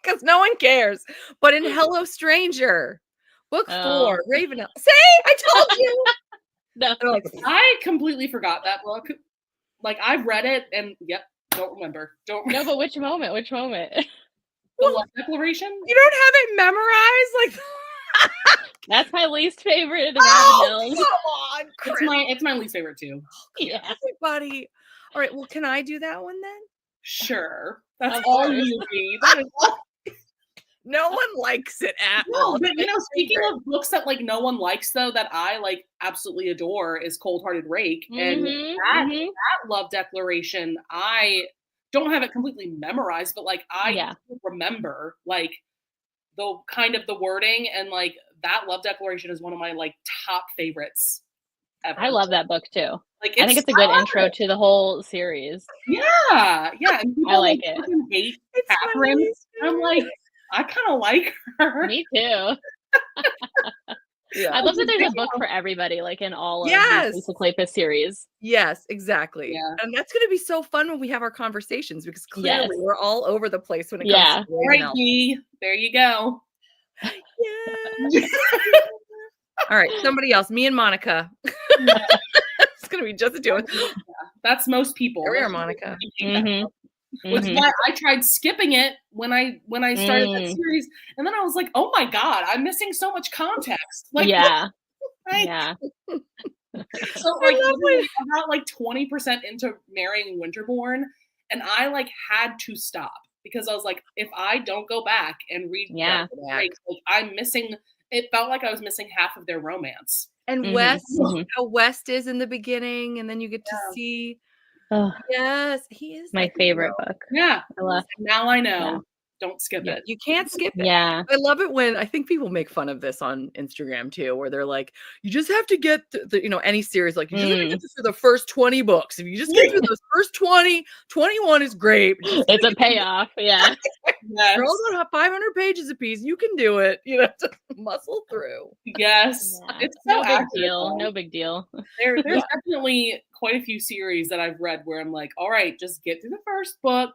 Speaker 3: because no one cares. But in Hello Stranger, book 4, Readalong. See, I told you.
Speaker 2: No.
Speaker 1: I completely forgot that book. Like, I've read it, and don't remember.
Speaker 2: No, but which moment?
Speaker 1: The love declaration?
Speaker 3: You don't have it memorized? Like,
Speaker 2: that's my least favorite.
Speaker 3: Come on, Chris.
Speaker 1: It's my least favorite too.
Speaker 2: Yeah.
Speaker 3: Everybody. All right. Well, can I do that one then?
Speaker 1: Sure. That's
Speaker 2: Of
Speaker 1: all
Speaker 2: course.
Speaker 1: you be. That is all.
Speaker 3: No one likes it at
Speaker 1: No,
Speaker 3: all.
Speaker 1: but
Speaker 3: It's my
Speaker 1: speaking
Speaker 3: favorite.
Speaker 1: of books that like no one likes though, that I like absolutely adore is Cold Hearted Rake. And that love declaration, I don't have it completely memorized, but like I remember like the kind of the wording, and like that love declaration is one of my like top favorites ever.
Speaker 2: I love that book too.
Speaker 1: Like
Speaker 2: I think it's a good intro to the whole series.
Speaker 1: Yeah. And people
Speaker 2: I like it.
Speaker 1: Hate Catherine. I'm like, I kind of like her.
Speaker 2: Me too. I love that there's a book for everybody, like in all of the Kleypas series.
Speaker 3: Yes, exactly. Yeah. And that's going to be so fun when we have our conversations, because clearly we're all over the place when it comes to
Speaker 1: right, Dee. There you go.
Speaker 3: Yeah. All right, somebody else. Me and Monica. It's going to be just a two.
Speaker 1: That's most people.
Speaker 3: There we are, Monica.
Speaker 1: Which is why I tried skipping it when I started that series, and then I was like, "Oh my god, I'm missing so much context." Like,
Speaker 2: So
Speaker 1: like, about like 20% into marrying Winterborn, and I like had to stop because I was like, if I don't go back and read, like I'm missing. It felt like I was missing half of their romance.
Speaker 3: And West, how West is in the beginning, and then you get to see. Yes, he is
Speaker 2: my favorite book.
Speaker 1: Yeah, now I know. Yeah. Don't skip it.
Speaker 3: You can't skip it.
Speaker 2: Yeah,
Speaker 3: I love it when I think people make fun of this on Instagram too, where they're like, "You just have to get any series, like you just have to get through the first 20 books. If you just get through those first 20, 21 is great.
Speaker 2: It's a payoff." Yeah,
Speaker 3: they're all about 500 pages a piece. You can do it. To muscle through.
Speaker 1: Yes, it's so
Speaker 2: no big deal. No big deal.
Speaker 1: There's definitely quite a few series that I've read where I'm like, all right, just get through the first book,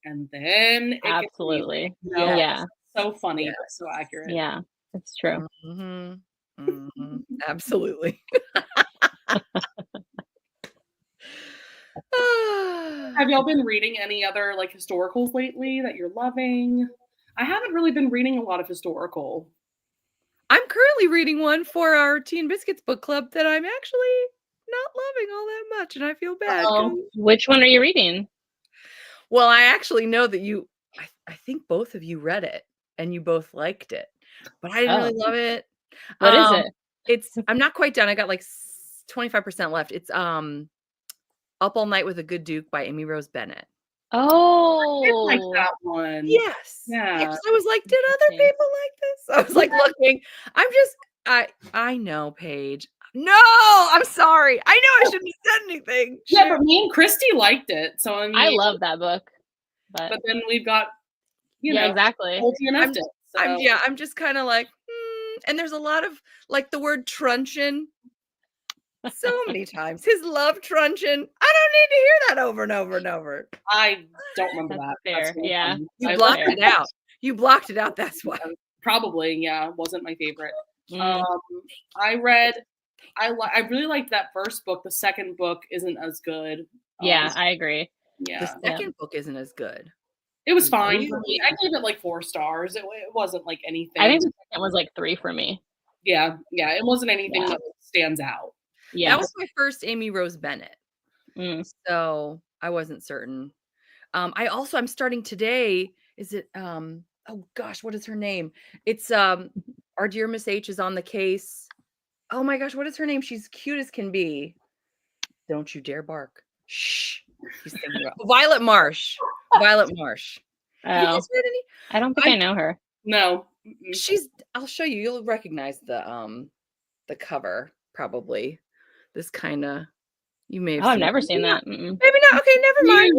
Speaker 1: and then
Speaker 2: absolutely,
Speaker 1: so funny, but so accurate.
Speaker 2: Yeah, it's true.
Speaker 3: Absolutely.
Speaker 1: Have y'all been reading any other like historicals lately that you're loving? I haven't really been reading a lot of historical.
Speaker 3: I'm currently reading one for our Tea and Biscuits book club that I'm actually not loving all that much, and I feel bad.
Speaker 2: Which one are you reading?
Speaker 3: Well, I actually know that I think both of you read it and you both liked it, but I didn't really love it.
Speaker 2: What is it?
Speaker 3: I'm not quite done. I got like 25% left. It's Up All Night with a Good Duke by Amy Rose Bennett.
Speaker 1: Oh, I did like that one.
Speaker 3: Yes. Yes. I was like, did other people like this? I was like looking. I know, Paige. No, I'm sorry. I know I shouldn't have said anything.
Speaker 1: Yeah, but me and Christy liked it. So
Speaker 2: I love that book.
Speaker 1: But then we've got,
Speaker 2: exactly.
Speaker 3: I'm just kind of like, and there's a lot of like the word truncheon so many times. His love truncheon. I don't need to hear that over and over and over.
Speaker 1: I don't remember that.
Speaker 2: Fair. Yeah.
Speaker 3: You blocked it out. You blocked it out. That's why.
Speaker 1: Probably. Yeah. Wasn't my favorite. I really liked that first book. The second book isn't as good.
Speaker 2: Yeah, I agree.
Speaker 1: Yeah.
Speaker 3: The second book isn't as good.
Speaker 1: It was fine for me. I gave it like 4 stars. It wasn't like anything.
Speaker 2: I think the second was like 3 for me.
Speaker 1: Yeah. It wasn't anything that stands out.
Speaker 2: Yeah.
Speaker 3: That was my first Amy Rose Bennett. So I wasn't certain. I'm starting today. Is it oh gosh, what is her name? It's Our Dear Miss H is on the case. Oh my gosh, what is her name? She's cute as can be. Don't you dare bark. Shh. She's thinking about Violet Marsh. Violet Marsh.
Speaker 2: Oh. I don't think I know her.
Speaker 1: No.
Speaker 3: I'll show you. You'll recognize the cover probably. This kind of you may have
Speaker 2: I've never seen that.
Speaker 3: Maybe not. Okay, never mind.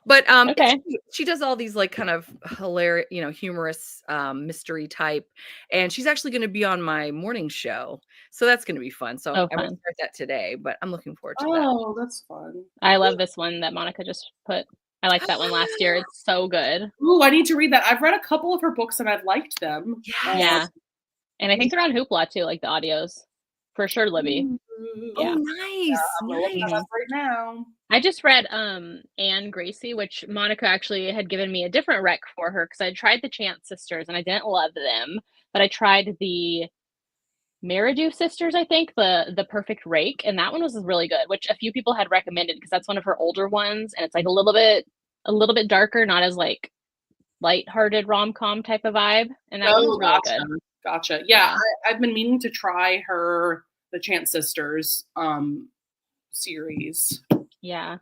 Speaker 3: But okay. She does all these like kind of hilarious, humorous mystery type, and she's actually going to be on my morning show, so that's going to be fun. So I'm going to start that today, but I'm looking forward to that.
Speaker 1: Oh, that's fun!
Speaker 2: I love this one that Monica just put. I liked that one last year. It's so good.
Speaker 1: Ooh, I need to read that. I've read a couple of her books and I've liked them.
Speaker 2: Yeah, and I think they're on Hoopla too, like the audios. For sure, Libby.
Speaker 3: Yeah. Oh, nice.
Speaker 1: I'm looking that up right now.
Speaker 2: I just read Anne Gracie, which Monica actually had given me a different rec for her because I tried the Chance Sisters and I didn't love them, but I tried the Meridew sisters, I think, the Perfect Rake, and that one was really good, which a few people had recommended because that's one of her older ones, and it's like a little bit darker, not as like lighthearted rom-com type of vibe, and that one was really good.
Speaker 1: Gotcha. Yeah. I've been meaning to try the Chance Sisters series.
Speaker 2: Yeah.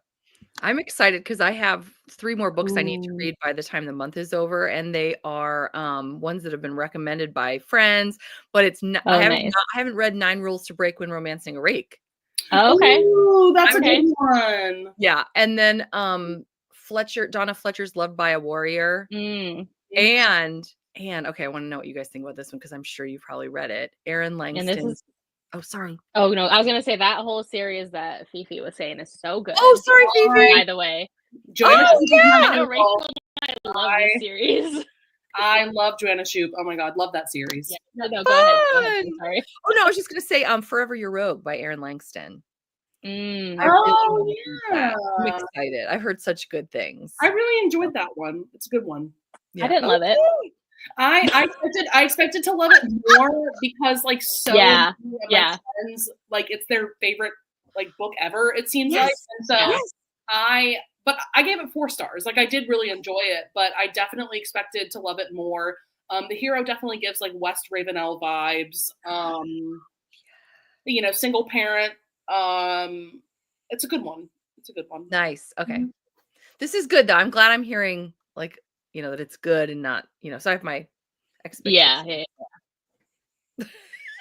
Speaker 3: I'm excited because I have 3 more books I need to read by the time the month is over, and they are ones that have been recommended by friends. But it's not. I haven't read 9 Rules to Break When Romancing a Rake.
Speaker 2: Oh, okay.
Speaker 1: Ooh, that's a good one.
Speaker 3: Yeah, and then Donna Fletcher's Loved by a Warrior, and okay, I want to know what you guys think about this one because I'm sure you've probably read it. Aaron Langston. Oh, sorry.
Speaker 2: Oh, no. I was going to say that whole series that Fifi was saying is so good.
Speaker 3: Oh, sorry, Fifi.
Speaker 2: By the way.
Speaker 1: Joanna
Speaker 2: I know Rachel and I love this series.
Speaker 1: I love Joanna Shupe. Oh my God. Love that series.
Speaker 2: Yeah. No, go ahead. I'm sorry.
Speaker 3: Oh, no. I was just going to say Forever Your Rogue by Aaron Langston.
Speaker 2: Yeah.
Speaker 3: I'm excited. I've heard such good things.
Speaker 1: I really enjoyed that one. It's a good one.
Speaker 2: Yeah. I didn't love it.
Speaker 1: I expected to love it more because like so many of my friends, like it's their favorite like book ever, it seems like. And so I gave it 4 stars. Like I did really enjoy it, but I definitely expected to love it more. The hero definitely gives like West Ravenel vibes. Single parent. It's a good one.
Speaker 3: Nice. Okay. This is good though. I'm glad I'm hearing like that it's good and not, so I have my expectations.
Speaker 2: Yeah.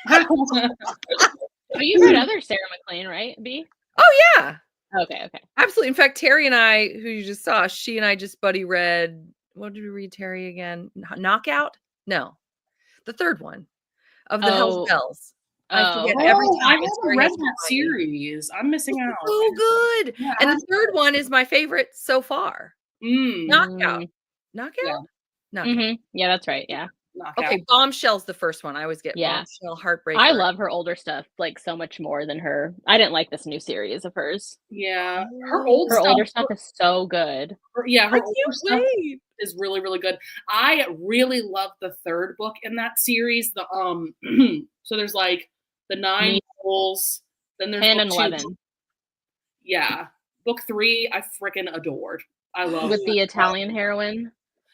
Speaker 2: Well, you read other Sarah McLean, right, B?
Speaker 3: Oh, yeah.
Speaker 2: Okay.
Speaker 3: Absolutely. In fact, Terry and I, who you just saw, she and I just buddy read, what did we read, Terry, again? Knockout? No. The third one of the Hell's Bells. I forget every time.
Speaker 1: I haven't read that series. I'm missing out.
Speaker 3: So good. Yeah, and the third one is my favorite so far. Knockout. Knockout?
Speaker 2: Mm-hmm. Yeah, that's right. Yeah.
Speaker 1: Knockout.
Speaker 3: Okay, Bombshell's the first one. I always get Bombshell, Heartbreaker.
Speaker 2: I love her older stuff like so much more than her. I didn't like this new series of hers.
Speaker 1: Yeah,
Speaker 2: her older stuff is so good.
Speaker 1: Her older stuff is really, really good. I really love the third book in that series. The so there's like the 9 rules, then there's
Speaker 2: 10 and 11.
Speaker 1: Yeah, book 3 I freaking adored. I love
Speaker 2: with the Italian heroine.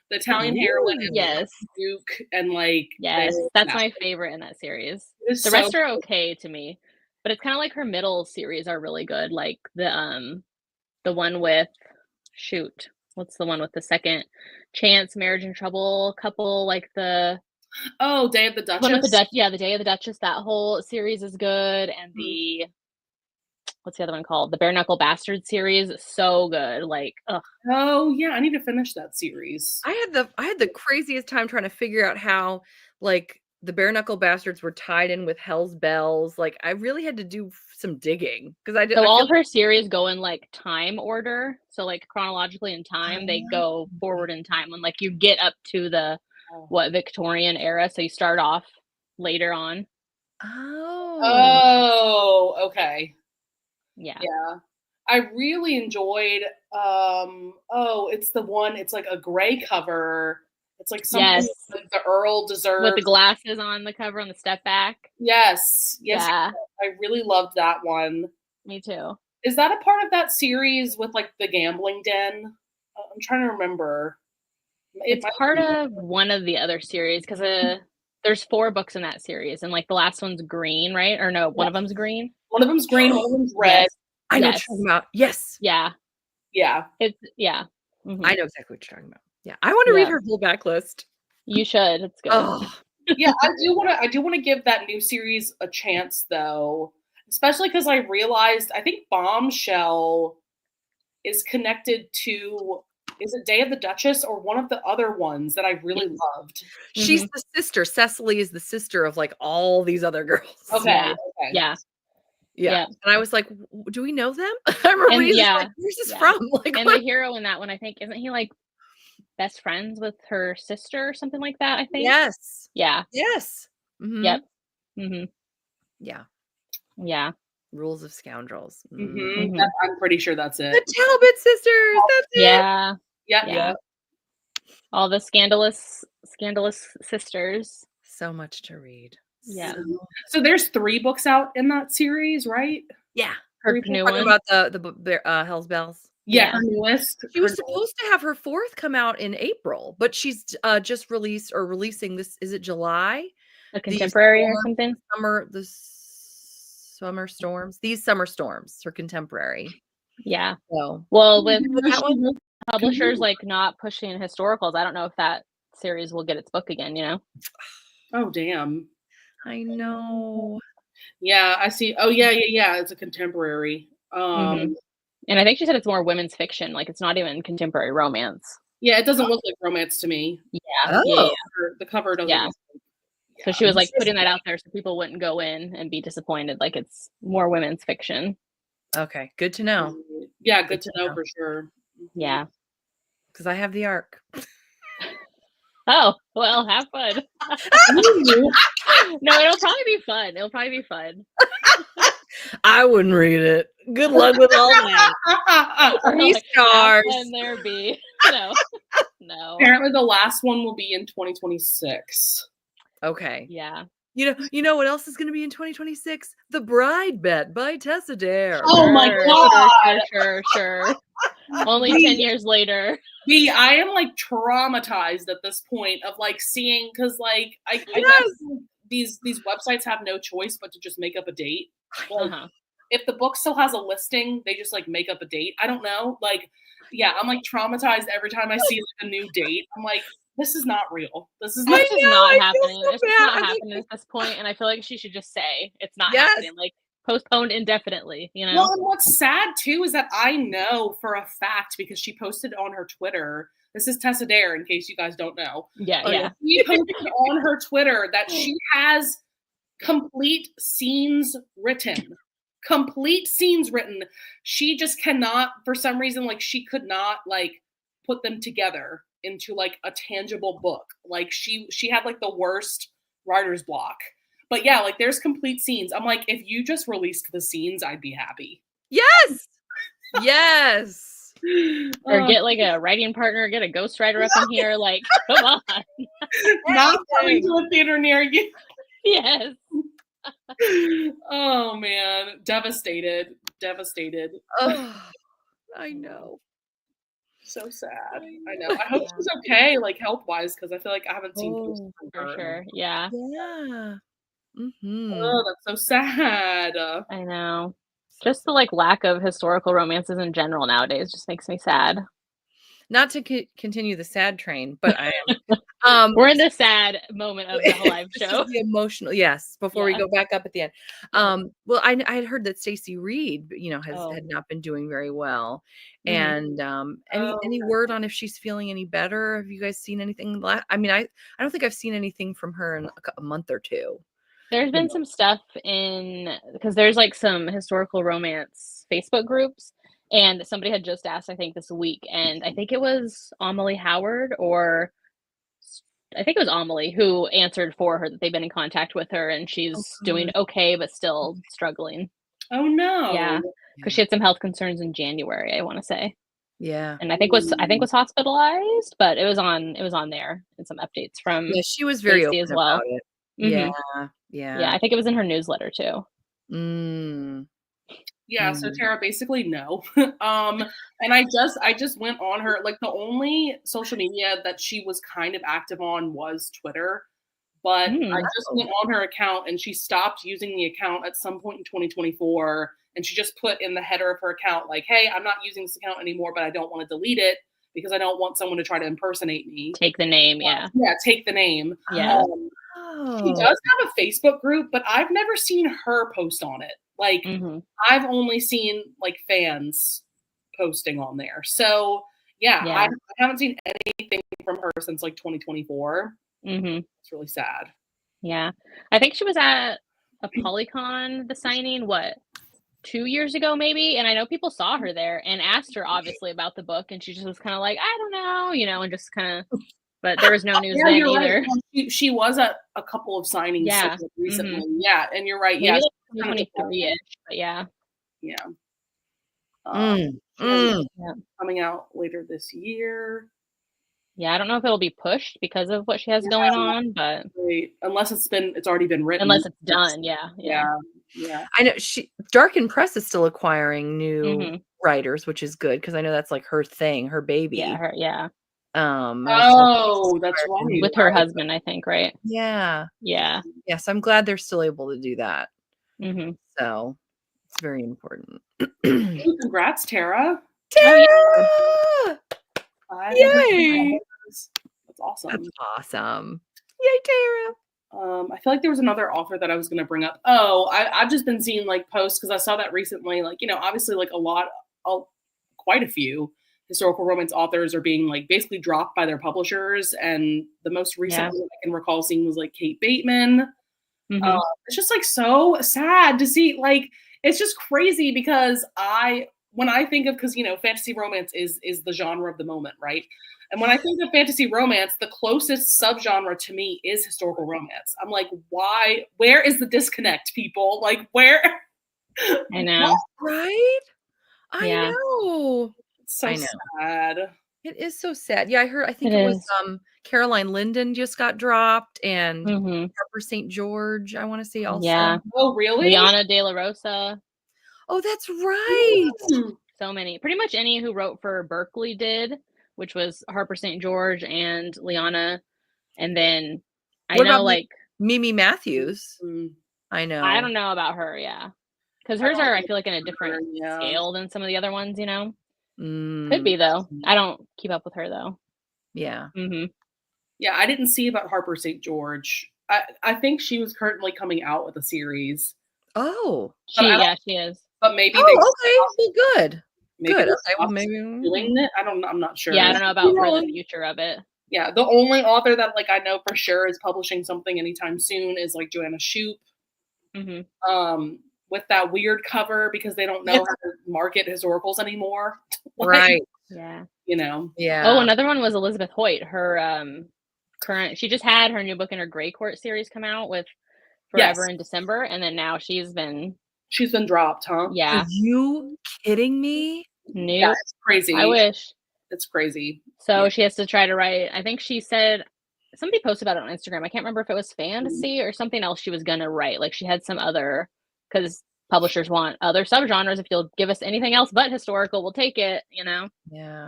Speaker 1: The Italian heroine, and Duke, and like
Speaker 2: that's my favorite in that series. The rest are okay to me, but it's kind of like her middle series are really good. Like the one with what's the one with the second chance, marriage and trouble couple, like the
Speaker 1: Day of the Duchess.
Speaker 2: The Day of the Duchess. That whole series is good, and the what's the other one called? The Bare Knuckle Bastard series. So good. Like, ugh.
Speaker 1: Oh yeah, I need to finish that series.
Speaker 3: I had the craziest time trying to figure out how like the Bare Knuckle Bastards were tied in with Hell's Bells. Like I really had to do some digging because I did.
Speaker 2: So all of her series go in like time order. So like chronologically in time, they go forward in time when like you get up to the Victorian era. So you start off later on.
Speaker 1: Oh, okay.
Speaker 2: Yeah.
Speaker 1: I really enjoyed it's the one, it's like a gray cover. It's like something like the Earl deserves.
Speaker 2: With the glasses on the cover on the step back.
Speaker 1: Yes.
Speaker 2: Yeah.
Speaker 1: I really loved that one.
Speaker 2: Me too.
Speaker 1: Is that a part of that series with like the gambling den? I'm trying to remember.
Speaker 2: It's part of one of the other series because there's 4 books in that series, and like the last one's green, right? Or no, one of them's green.
Speaker 1: One of them's green, one of them's red.
Speaker 2: Yes.
Speaker 3: I know what you're talking about. Yes.
Speaker 1: Yeah.
Speaker 2: It's Mm-hmm.
Speaker 3: I know exactly what you're talking about. Yeah. I want to read her whole backlist.
Speaker 2: You should. It's good.
Speaker 3: Oh.
Speaker 1: Yeah, I do want to give that new series a chance though. Especially because I realized I think Bombshell is connected to, is it Day of the Duchess or one of the other ones that I really loved?
Speaker 3: She's the sister. Cecily is the sister of like all these other girls.
Speaker 1: Okay.
Speaker 2: Yeah.
Speaker 3: And I was like, do we know them? I remember like, where's this from? Like,
Speaker 2: and the hero in that one, I think, isn't he like best friends with her sister or something like that? I think.
Speaker 3: Yes.
Speaker 2: Yeah.
Speaker 3: Yes. Mm-hmm.
Speaker 2: Yep. Mm-hmm.
Speaker 3: Yeah.
Speaker 2: Yeah.
Speaker 3: Rules of Scoundrels.
Speaker 1: Mm-hmm. I'm pretty sure that's it.
Speaker 3: The Talbot sisters. That's it.
Speaker 1: Yeah.
Speaker 2: All the scandalous sisters.
Speaker 3: So much to read.
Speaker 2: Yeah.
Speaker 1: So there's 3 books out in that series, right?
Speaker 3: Yeah.
Speaker 2: Her
Speaker 3: We're
Speaker 2: new
Speaker 3: talking
Speaker 2: one.
Speaker 3: about the Hell's Bells.
Speaker 1: Yeah, her newest.
Speaker 3: She was supposed to have her 4th come out in April, but she's just releasing this. Is it July?
Speaker 2: A contemporary or something?
Speaker 3: The summer storms. These summer storms. Her contemporary.
Speaker 2: Yeah.
Speaker 3: So,
Speaker 2: well, with
Speaker 3: that one,
Speaker 2: publishers like not pushing historicals, I don't know if that series will get its book again. You know?
Speaker 1: Oh damn.
Speaker 3: I know.
Speaker 1: Yeah, I see. Oh yeah. It's a contemporary.
Speaker 2: And I think she said it's more women's fiction. Like it's not even contemporary romance.
Speaker 1: Yeah, it doesn't look like romance to me.
Speaker 2: Yeah.
Speaker 3: Oh.
Speaker 1: The cover doesn't.
Speaker 2: Yeah. So she was like putting that out there so people wouldn't go in and be disappointed. Like it's more women's fiction.
Speaker 3: Okay, good to know.
Speaker 1: Yeah, good to know for sure.
Speaker 2: Yeah.
Speaker 3: Because I have the arc.
Speaker 2: Oh, well, have fun. No, it'll probably be fun.
Speaker 3: I wouldn't read it. Good luck with all that. 3 stars.
Speaker 2: And there be. No.
Speaker 1: Apparently the last one will be in 2026.
Speaker 3: Okay.
Speaker 2: Yeah.
Speaker 3: You know what else is going to be in 2026? The Bride Bet by Tessa Dare.
Speaker 1: Oh my god.
Speaker 2: Sure. Only 10 years later.
Speaker 1: I am like traumatized at this point of like seeing, because like I guess these websites have no choice but to just make up a date. Like, if the book still has a listing, they just like make up a date. I don't know. Like, yeah, I'm like traumatized every time I see like a new date. I'm like, this is not real. This is not
Speaker 2: happening. It's just not happening at this point, and I feel like she should just say it's not happening. Like postponed indefinitely, you know.
Speaker 1: Well, and what's sad too is that I know for a fact, because she posted on her Twitter. This is Tessa Dare, in case you guys don't know.
Speaker 2: Yeah.
Speaker 1: She posted on her Twitter that she has complete scenes written. She just cannot, for some reason, like she could not like put them together into like a tangible book. Like she had like the worst writer's block. But yeah, like there's complete scenes. I'm like, if you just released the scenes, I'd be happy.
Speaker 3: Yes.
Speaker 2: Or get like a writing partner, get a ghostwriter up in here. Like, come on.
Speaker 1: Not coming to a theater near you.
Speaker 2: Yes.
Speaker 1: Oh man, devastated.
Speaker 3: Oh, I know.
Speaker 1: So sad. I know. I hope she's okay, like health wise, because I feel like I haven't seen
Speaker 2: for sure. Yeah.
Speaker 1: Oh, that's so sad.
Speaker 2: I know. Just the like lack of historical romances in general nowadays just makes me sad.
Speaker 3: Not to continue the sad train, but I am.
Speaker 2: We're in the sad moment of the live show.
Speaker 3: The emotional, yes. Before we go back up at the end, well, I had heard that Stacey Reed, had not been doing very well, and any word on if she's feeling any better? Have you guys seen anything? I mean, I don't think I've seen anything from her in a month or two.
Speaker 2: There's been some stuff because there's like some historical romance Facebook groups. And somebody had just asked, I think, this week, and I think it was Amelie Howard, or I think it was Amelie who answered for her that they've been in contact with her, and she's doing okay, but still struggling.
Speaker 1: Oh no!
Speaker 2: Yeah, because she had some health concerns in January, I want to say.
Speaker 3: Yeah,
Speaker 2: and I think was hospitalized, but it was on there, and some updates from
Speaker 3: she was very open
Speaker 2: as well.
Speaker 3: About it. Yeah.
Speaker 2: I think it was in her newsletter too.
Speaker 1: Yeah, so Tara, basically no. And I just went on her, like the only social media that she was kind of active on was Twitter, but I just went on her account and she stopped using the account at some point in 2024, and she just put in the header of her account like, hey, I'm not using this account anymore, but I don't want to delete it because I don't want someone to try to impersonate me.
Speaker 2: Take the name, yeah,
Speaker 1: take the name.
Speaker 2: Yeah.
Speaker 1: She does have a Facebook group, but I've never seen her post on it. Like, I've only seen like fans posting on there. So I haven't seen anything from her since like 2024. It's really sad.
Speaker 2: Yeah. I think she was at a Polycon, the signing, 2 years ago maybe? And I know people saw her there and asked her obviously about the book, and she just was kind of like, I don't know, and just kind of, but there was no news then either.
Speaker 1: Right. She was at a couple of signings recently. Yeah, and you're right.
Speaker 2: Maybe 2023-ish, but yeah.
Speaker 1: Coming out later this year.
Speaker 2: Yeah, I don't know if it'll be pushed because of what she has going on, but
Speaker 1: Right. Unless it's already been written.
Speaker 2: unless it's done, yeah.
Speaker 1: Yeah.
Speaker 3: I know Darken Press is still acquiring new
Speaker 2: Mhm.
Speaker 3: writers, which is good because I know that's like her thing, her
Speaker 2: Yeah,
Speaker 3: baby.
Speaker 2: her yeah.
Speaker 3: And it's like
Speaker 1: That's right.
Speaker 2: With her husband, I think, right?
Speaker 3: yeah.
Speaker 2: Yeah.
Speaker 3: Yes, I'm glad they're still able to do that.
Speaker 2: Mhm.
Speaker 3: So it's very important.
Speaker 1: Ooh, congrats, Tara.
Speaker 2: Oh, yeah.
Speaker 3: Tara!
Speaker 1: 500
Speaker 3: Yay!
Speaker 1: followers. That's awesome.
Speaker 3: That's awesome. Yay, Tara!
Speaker 1: I feel like there was another author that I was going to bring up. Oh, I've just been seeing like posts because I saw that recently. Like, obviously, like quite a few historical romance authors are being like basically dropped by their publishers. And the most recent one I can recall seeing was like Kate Bateman.
Speaker 2: Mhm.
Speaker 1: It's just like so sad to see. Like, it's just crazy because when I think of, because fantasy romance is the genre of the moment, right? And when I think of fantasy romance, the closest subgenre to me is historical romance. I'm like, why? Where is the disconnect, people? Like, where?
Speaker 2: I know.
Speaker 3: Right?
Speaker 2: Yeah.
Speaker 3: I know.
Speaker 1: It's so
Speaker 3: I know.
Speaker 1: sad.
Speaker 3: It is so sad. Yeah, I think
Speaker 2: It
Speaker 3: it was
Speaker 2: is.
Speaker 3: Caroline Linden just got dropped and
Speaker 2: Mhm.
Speaker 3: Harper St. George, I want to say also.
Speaker 2: Yeah.
Speaker 1: Oh, really?
Speaker 2: Liana De La Rosa.
Speaker 3: Oh, that's right.
Speaker 2: So many. Pretty much any who wrote for Berkeley did, which was Harper St. George and Liana. And then I
Speaker 3: What
Speaker 2: know
Speaker 3: about
Speaker 2: like
Speaker 3: Mimi Matthews?
Speaker 1: Mm.
Speaker 3: I know.
Speaker 2: I don't know about her, yeah. Because hers are, I feel like, in a different
Speaker 1: Yeah.
Speaker 2: scale than some of the other ones,
Speaker 3: Mm,
Speaker 2: Could be, though. I don't keep up with her, though.
Speaker 3: yeah.
Speaker 2: Mhm.
Speaker 1: Yeah, I didn't see about Harper St. George. I think she was currently coming out with a series.
Speaker 3: Oh.
Speaker 2: She is.
Speaker 1: But maybe they
Speaker 3: Oh, okay. Well, good.
Speaker 1: maybe
Speaker 3: Good.
Speaker 1: they
Speaker 3: Okay. Well,
Speaker 1: stopped
Speaker 3: maybe
Speaker 1: doing it. I'm not sure.
Speaker 2: Yeah, I don't know about for the future of it.
Speaker 1: Yeah, the only author that like I know for sure is publishing something anytime soon is like Joanna Shoup.
Speaker 2: Mhm.
Speaker 1: With that weird cover because they don't know how to market historicals anymore. Like,
Speaker 3: right.
Speaker 2: Yeah.
Speaker 3: Yeah.
Speaker 2: Oh, another one was Elizabeth Hoyt. Her she just had her new book in her Grey Court series come out with Forever in December, and then now she's been
Speaker 1: dropped, huh?
Speaker 2: Yeah.
Speaker 3: Are you kidding me?
Speaker 2: Nope.
Speaker 1: Yeah, it's crazy.
Speaker 2: I wish.
Speaker 1: It's crazy.
Speaker 2: So she has to try to write, I think she said, somebody posted about it on Instagram. I can't remember if it was fantasy or something else she was going to write. Like she had some other, because publishers want other subgenres. If you'll give us anything else but historical, we'll take it,
Speaker 3: Yeah.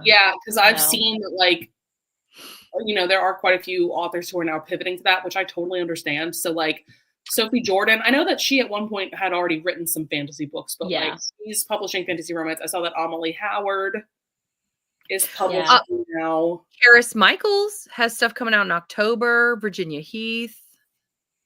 Speaker 1: Yeah, because I've seen that, like, there are quite a few authors who are now pivoting to that, which I totally understand. So, like, Sophie Jordan, I know that she at one point had already written some fantasy books, but like she's publishing fantasy romance. I saw that Amelie Howard is publishing now.
Speaker 3: Karis Michaels has stuff coming out in October. Virginia Heath.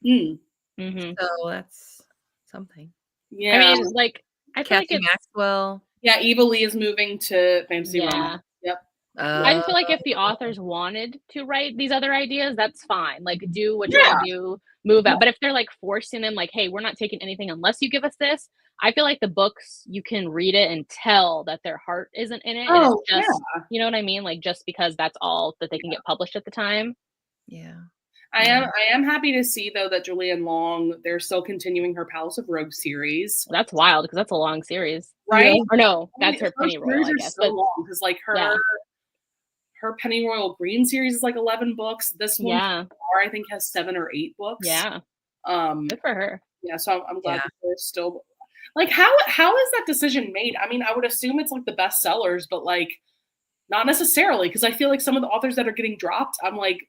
Speaker 2: Mm-hmm.
Speaker 3: So that's something.
Speaker 1: Yeah.
Speaker 2: I mean, like, I feel
Speaker 3: Kathy
Speaker 2: like
Speaker 3: Maxwell.
Speaker 1: Yeah, Eva Lee is moving to fantasy romance. Yep.
Speaker 2: I just feel like if the authors wanted to write these other ideas, that's fine. Like, do what you want to do, move out. But if they're like forcing them, like, hey, we're not taking anything unless you give us this, I feel like the books, you can read it and tell that their heart isn't in it. And it's just, you know what I mean? Like, just because that's all that they can get published at the time.
Speaker 3: Yeah.
Speaker 1: I am happy to see though that Julianne Long, they're still continuing her Palace of Rogues series.
Speaker 2: That's wild because that's a long series,
Speaker 1: right?
Speaker 2: Or no, that's her Pennyroyal, I guess.
Speaker 1: So long because like her Pennyroyal Green series is like 11 books. This one, I think, has 7 or 8 books.
Speaker 2: Yeah. Good for her.
Speaker 1: Yeah, so I'm glad that they're still like how is that decision made? I mean, I would assume it's like the best sellers, but like not necessarily because I feel like some of the authors that are getting dropped, I'm like,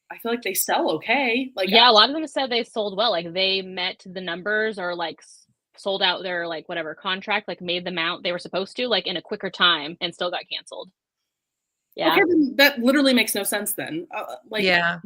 Speaker 1: I feel like they sell okay. Like
Speaker 2: a lot of them said they sold well. Like they met the numbers or like sold out their like whatever contract, like made the amount they were supposed to, like in a quicker time, and still got canceled. Yeah.
Speaker 1: Okay, that literally makes no sense then.
Speaker 3: Yeah.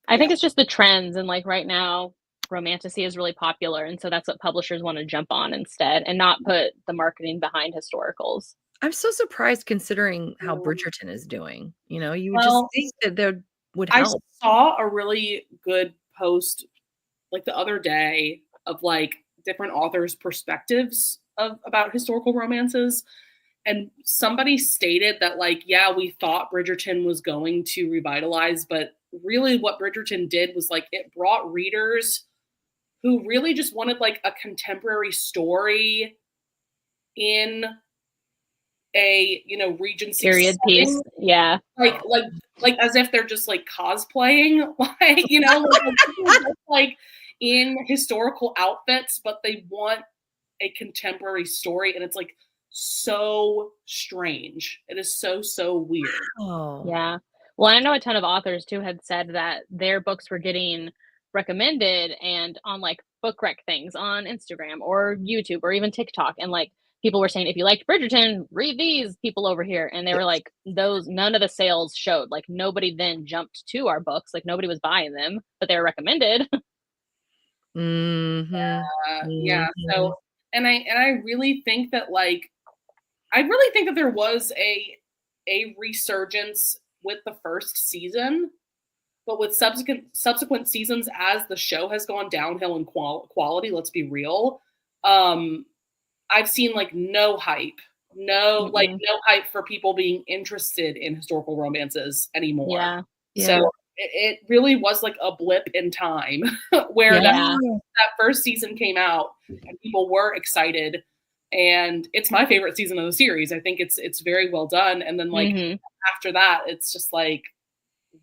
Speaker 2: I think it's just the trends, and like right now, romantasy is really popular, and so that's what publishers want to jump on instead, and not put the marketing behind historicals.
Speaker 3: I'm so surprised considering how Bridgerton is doing. You would just think that there would help.
Speaker 1: I saw a really good post like the other day of like different authors' perspectives about historical romances. And somebody stated that, like, yeah, we thought Bridgerton was going to revitalize, but really what Bridgerton did was, like, it brought readers who really just wanted, like, a contemporary story in a, you know, Regency
Speaker 2: period
Speaker 1: setting,
Speaker 2: piece. Yeah.
Speaker 1: like as if they're just like cosplaying, like, you know, like in historical outfits, but they want a contemporary story, and it's like so strange. It is so weird.
Speaker 3: Oh.
Speaker 2: Yeah. Well, I know a ton of authors too had said that their books were getting recommended and on like book rec things on Instagram or YouTube or even TikTok. And like people were saying, if you liked Bridgerton, read these people over here. And they were like, those, none of the sales showed. Like nobody then jumped to our books. Like nobody was buying them, but they were recommended.
Speaker 1: Yeah. So, and I really think that like, I really think that there was a resurgence with the first season, but with subsequent seasons, as the show has gone downhill in quality, let's be real, I've seen like no hype for people being interested in historical romances anymore.
Speaker 2: Yeah.
Speaker 1: So it really was like a blip in time where that first season came out and people were excited. And it's my favorite season of the series. I think it's very well done. And then like after that, it's just like,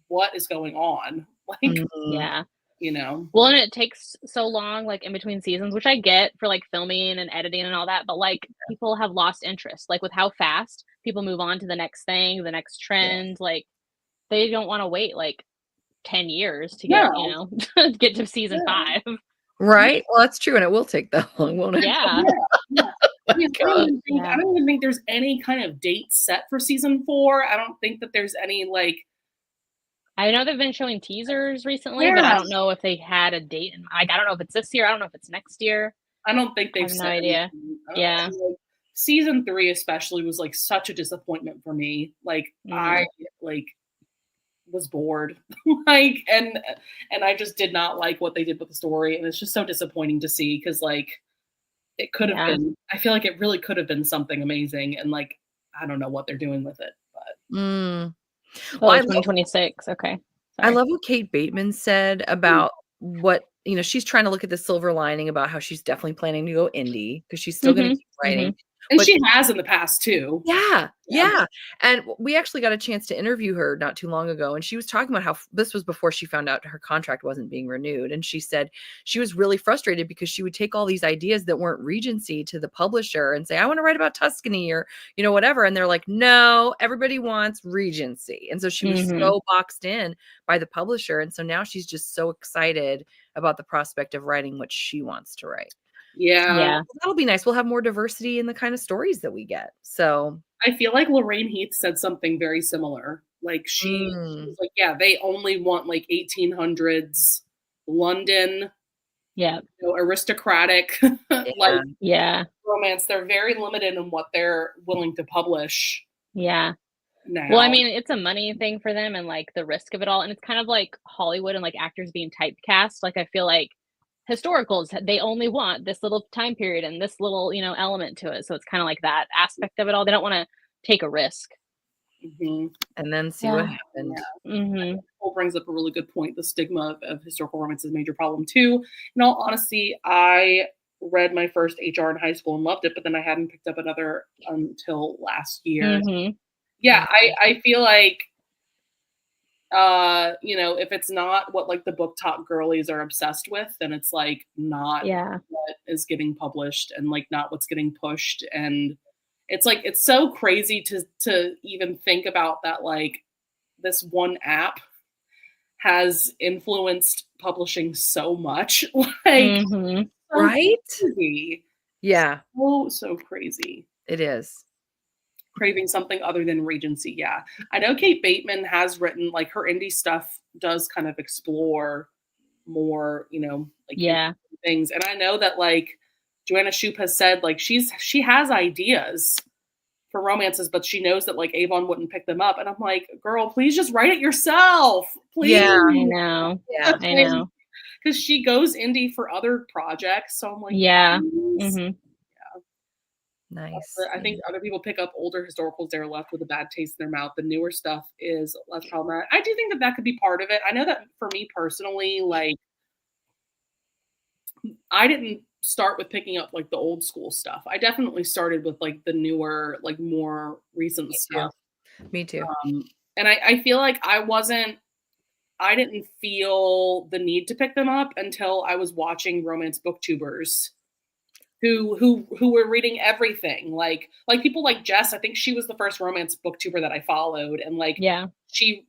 Speaker 1: what is going on? Like,
Speaker 2: yeah.
Speaker 1: You know.
Speaker 2: Well, and it takes so long, like in between seasons, which I get for like filming and editing and all that, but like people have lost interest, like with how fast people move on to the next thing, the next trend. Like they don't want to wait like 10 years to get, you know, get to season 5.
Speaker 3: Right. Well, that's true. And it will take that long, won't it?
Speaker 2: Yeah.
Speaker 1: I don't even think there's any kind of date set for season 4. I don't think that there's any like.
Speaker 2: I know they've been showing teasers recently, but I don't know if they had a date. And like, I don't know if it's this year. I don't know if it's next year.
Speaker 1: I don't think they've
Speaker 2: I have no idea. Yeah.
Speaker 1: Like, season 3 especially was like such a disappointment for me. Like I like was bored. Like and I just did not like what they did with the story. And it's just so disappointing to see because like it could have been, I feel like it really could have been something amazing. And like I don't know what they're doing with it. But
Speaker 2: well, 2026. Okay.
Speaker 3: Sorry. I love what Kate Bateman said about what, you know, she's trying to look at the silver lining about how she's definitely planning to go indie because she's still going to keep writing.
Speaker 1: And she has in the past too.
Speaker 3: Yeah. And we actually got a chance to interview her not too long ago. And she was talking about how this was before she found out her contract wasn't being renewed. And she said she was really frustrated because she would take all these ideas that weren't Regency to the publisher and say, I want to write about Tuscany or, you know, whatever. And they're like, no, everybody wants Regency. And so she was so boxed in by the publisher. And so now she's just so excited about the prospect of writing what she wants to write.
Speaker 1: Yeah.
Speaker 3: That'll be nice. We'll have more diversity in the kind of stories that we get. So
Speaker 1: I feel like Lorraine Heath said something very similar. Like she was like, yeah, they only want like 1800s London, you know, aristocratic, like romance. They're very limited in what they're willing to publish.
Speaker 2: Yeah.
Speaker 1: Now.
Speaker 2: Well, I mean, it's a money thing for them and like the risk of it all. And it's kind of like Hollywood and like actors being typecast. Like I feel like historicals, they only want this little time period and this little, you know, element to it. So it's kind of like that aspect of it all. They don't want to take a risk.
Speaker 3: And then see what happened.
Speaker 1: Nicole brings up a really good point. The stigma of historical romance is a major problem too. In all honesty, I read my first HR in high school and loved it, but then I hadn't picked up another until last year. Yeah, I feel like you know, if it's not what like the book talk girlies are obsessed with, then it's like not what is getting published and like not what's getting pushed. And it's like it's so crazy to even think about that, like this one app has influenced publishing so much. Like
Speaker 3: right?
Speaker 1: Crazy.
Speaker 3: Yeah.
Speaker 1: So crazy.
Speaker 3: It is.
Speaker 1: Craving something other than Regency. Yeah. I know Kate Bateman has written like her indie stuff does kind of explore more, you know, like things. And I know that like Joanna Shoup has said like she has ideas for romances, but she knows that like Avon wouldn't pick them up. And I'm like, girl, please just write it yourself. Please.
Speaker 2: Yeah, I know. Yeah, I know.
Speaker 1: Because she goes indie for other projects. So I'm like,
Speaker 3: nice.
Speaker 1: I think other people pick up older historicals, they're left with a bad taste in their mouth. The newer stuff is less problematic. I do think that could be part of it. I know that for me personally, like I didn't start with picking up like the old school stuff. I definitely started with like the newer, like more recent stuff.
Speaker 3: Me too.
Speaker 1: And I feel like I didn't feel the need to pick them up until I was watching romance booktubers who were reading everything. Like people like Jess, I think she was the first romance booktuber that I followed. And like, she,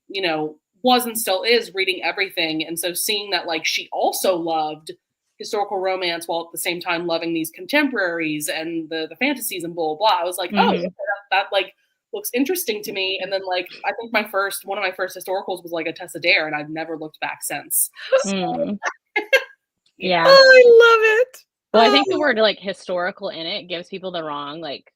Speaker 1: was and still is reading everything. And so seeing that like she also loved historical romance while at the same time loving these contemporaries and the fantasies and blah, blah, blah. I was like, oh, that like looks interesting to me. And then like, I think one of my first historicals was like a Tessa Dare, and I've never looked back since. So,
Speaker 2: yeah.
Speaker 3: Oh, I love it.
Speaker 2: Well, I think the word like historical in it gives people the wrong like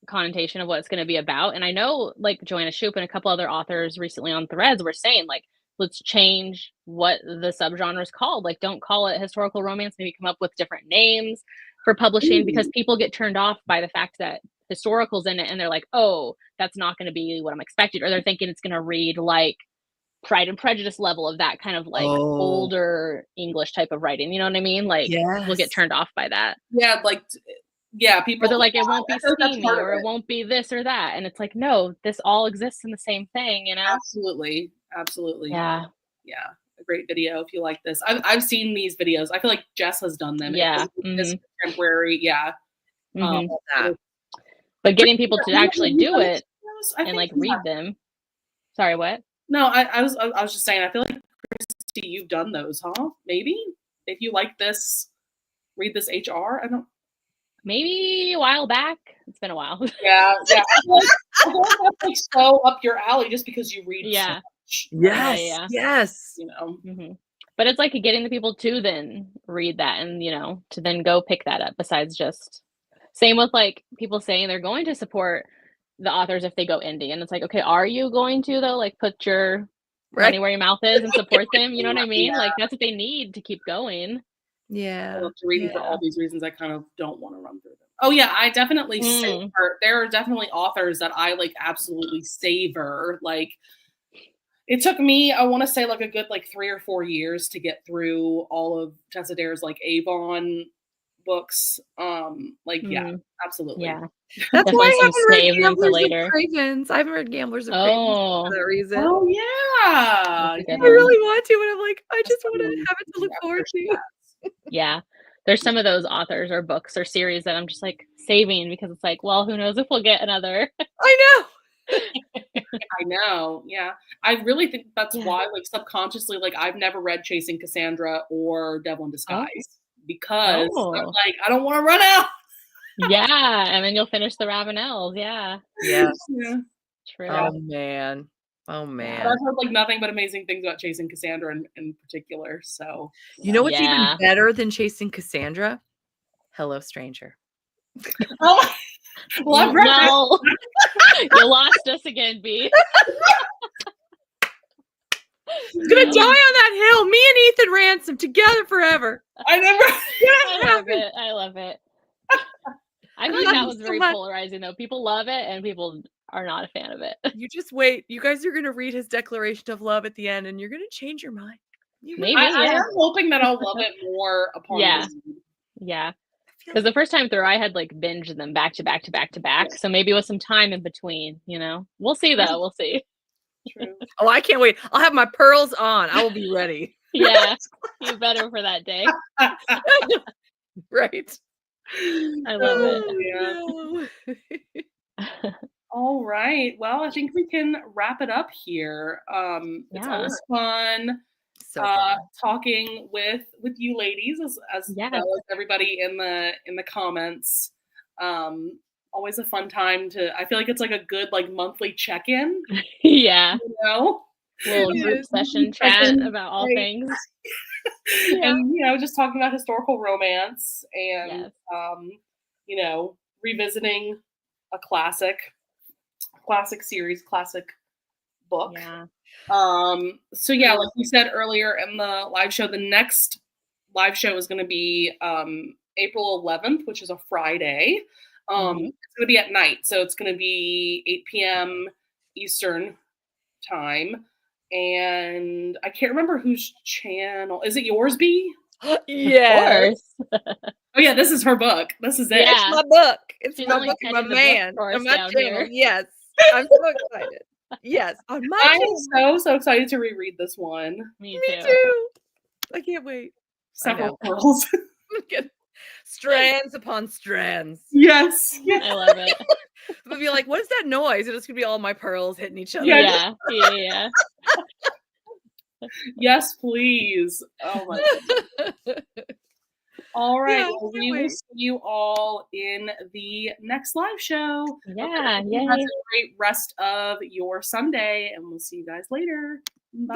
Speaker 2: connotation of what it's going to be about. And I know like Joanna Shoup and a couple other authors recently on Threads were saying like, let's change what the subgenre is called. Like, don't call it historical romance. Maybe come up with different names for publishing, because people get turned off by the fact that historical's in it, and they're like, oh, that's not going to be what I'm expecting, or they're thinking it's going to read like Pride and Prejudice level of that kind of like older English type of writing. You know what I mean? Like, we'll get turned off by that.
Speaker 1: Yeah, like, people.
Speaker 2: Or they're like, it won't be steamy, or it won't be this or that, and it's like, no, this all exists in the same thing.
Speaker 1: Absolutely.
Speaker 2: Yeah.
Speaker 1: A great video if you like this. I've seen these videos. I feel like Jess has done them.
Speaker 2: Yeah.
Speaker 1: This contemporary. Yeah.
Speaker 2: But getting people to actually do it and like read them. Sorry, what?
Speaker 1: No, I was just saying, I feel like, Christy, you've done those, huh? Maybe if you like this, read this HR. I don't.
Speaker 2: Maybe a while back. It's been a while.
Speaker 1: Yeah. I feel like that's like so up your alley just because you read.
Speaker 2: Yeah.
Speaker 1: So much.
Speaker 3: Yes.
Speaker 2: But it's like getting the people to then read that and to then go pick that up. Besides just same with like people saying they're going to support the authors if they go indie, and it's like, okay, are you going to though? Like, put your money where your mouth is and support them. You know what I mean? Like, that's what they need to keep going.
Speaker 1: I love to read for all these reasons. I kind of don't want to run through them. Oh yeah, I definitely savor. There are definitely authors that I like absolutely savor. Like, it took me, I want to say, like a good like 3 or 4 years to get through all of Tessa Dare's like Avon books. Absolutely.
Speaker 2: Yeah.
Speaker 3: That's why I haven't read Gamblers of Cravens. I haven't read Gamblers of Cravens for that reason.
Speaker 1: Oh yeah.
Speaker 3: I really want to, and I'm like, I just want to have it to look forward to.
Speaker 2: Yeah. There's some of those authors or books or series that I'm just like saving, because it's like, well, who knows if we'll get another.
Speaker 3: I know.
Speaker 1: I know. Yeah. I really think that's why, like, subconsciously, like, I've never read Chasing Cassandra or Devil in Disguise, because I'm like, I don't want to run out.
Speaker 2: Yeah. And then you'll finish the Ravenels. Yeah.
Speaker 3: Yes.
Speaker 2: Yeah. True.
Speaker 3: Oh man.
Speaker 1: But I've heard like nothing but amazing things about Chasing Cassandra in particular. So
Speaker 3: you know what's even better than Chasing Cassandra? Hello, Stranger.
Speaker 1: Oh, well, I've read
Speaker 2: no. You lost us again, B.
Speaker 3: I'm gonna die on that hill. Me and Ethan Ransom together forever.
Speaker 1: I
Speaker 2: love it. I feel like that was very polarizing, though. People love it, and people are not a fan of it.
Speaker 3: You just wait. You guys are going to read his declaration of love at the end, and you're going to change your mind.
Speaker 2: Maybe.
Speaker 1: I am hoping that I'll love it more upon
Speaker 2: Yeah. Because the first time through, I had like binged them back to back to back to back. So maybe with some time in between, We'll see, though. We'll see.
Speaker 1: True.
Speaker 3: Oh, I can't wait. I'll have my pearls on. I will be ready.
Speaker 2: Yeah. You better for that day.
Speaker 3: Right.
Speaker 2: I love it.
Speaker 1: Yeah. All right. Well, I think we can wrap it up here. It's always fun, talking with you ladies as well as everybody in the comments. Always a fun time I feel like it's like a good like monthly check-in.
Speaker 2: Yeah.
Speaker 1: Little
Speaker 2: group session chat about all things.
Speaker 1: And just talking about historical romance and revisiting a classic series, classic book.
Speaker 2: Yeah.
Speaker 1: So like we said earlier in the live show, the next live show is going to be April 11th, which is a Friday. It's going to be at night, so it's going to be 8 p.m. Eastern time. And I can't remember whose channel. Is it yours, B?
Speaker 3: Yes.
Speaker 2: Of course.
Speaker 1: Oh yeah, this is her book. This is it.
Speaker 2: Yeah.
Speaker 3: It's my book. It's
Speaker 2: She's
Speaker 3: my
Speaker 2: only
Speaker 3: book and my
Speaker 2: petting the
Speaker 3: man
Speaker 2: bookstores
Speaker 3: and my
Speaker 2: down
Speaker 3: channel.
Speaker 2: here.
Speaker 3: Yes. I'm so excited. Yes. On my
Speaker 1: I'm
Speaker 3: channel.
Speaker 1: so excited to reread this one.
Speaker 2: Me
Speaker 3: Me
Speaker 2: too.
Speaker 3: too. I can't wait.
Speaker 1: Several pearls.
Speaker 3: Strands upon strands.
Speaker 1: Yes.
Speaker 2: I love it.
Speaker 3: But be like, what is that noise? It's gonna be all my pearls hitting each other.
Speaker 2: Yeah.
Speaker 1: Yes, please. Oh my God. All right.
Speaker 3: Yeah,
Speaker 1: Well, we will see you all in the next live show.
Speaker 2: Yeah.
Speaker 1: Have a great rest of your Sunday, and we'll see you guys later. Bye.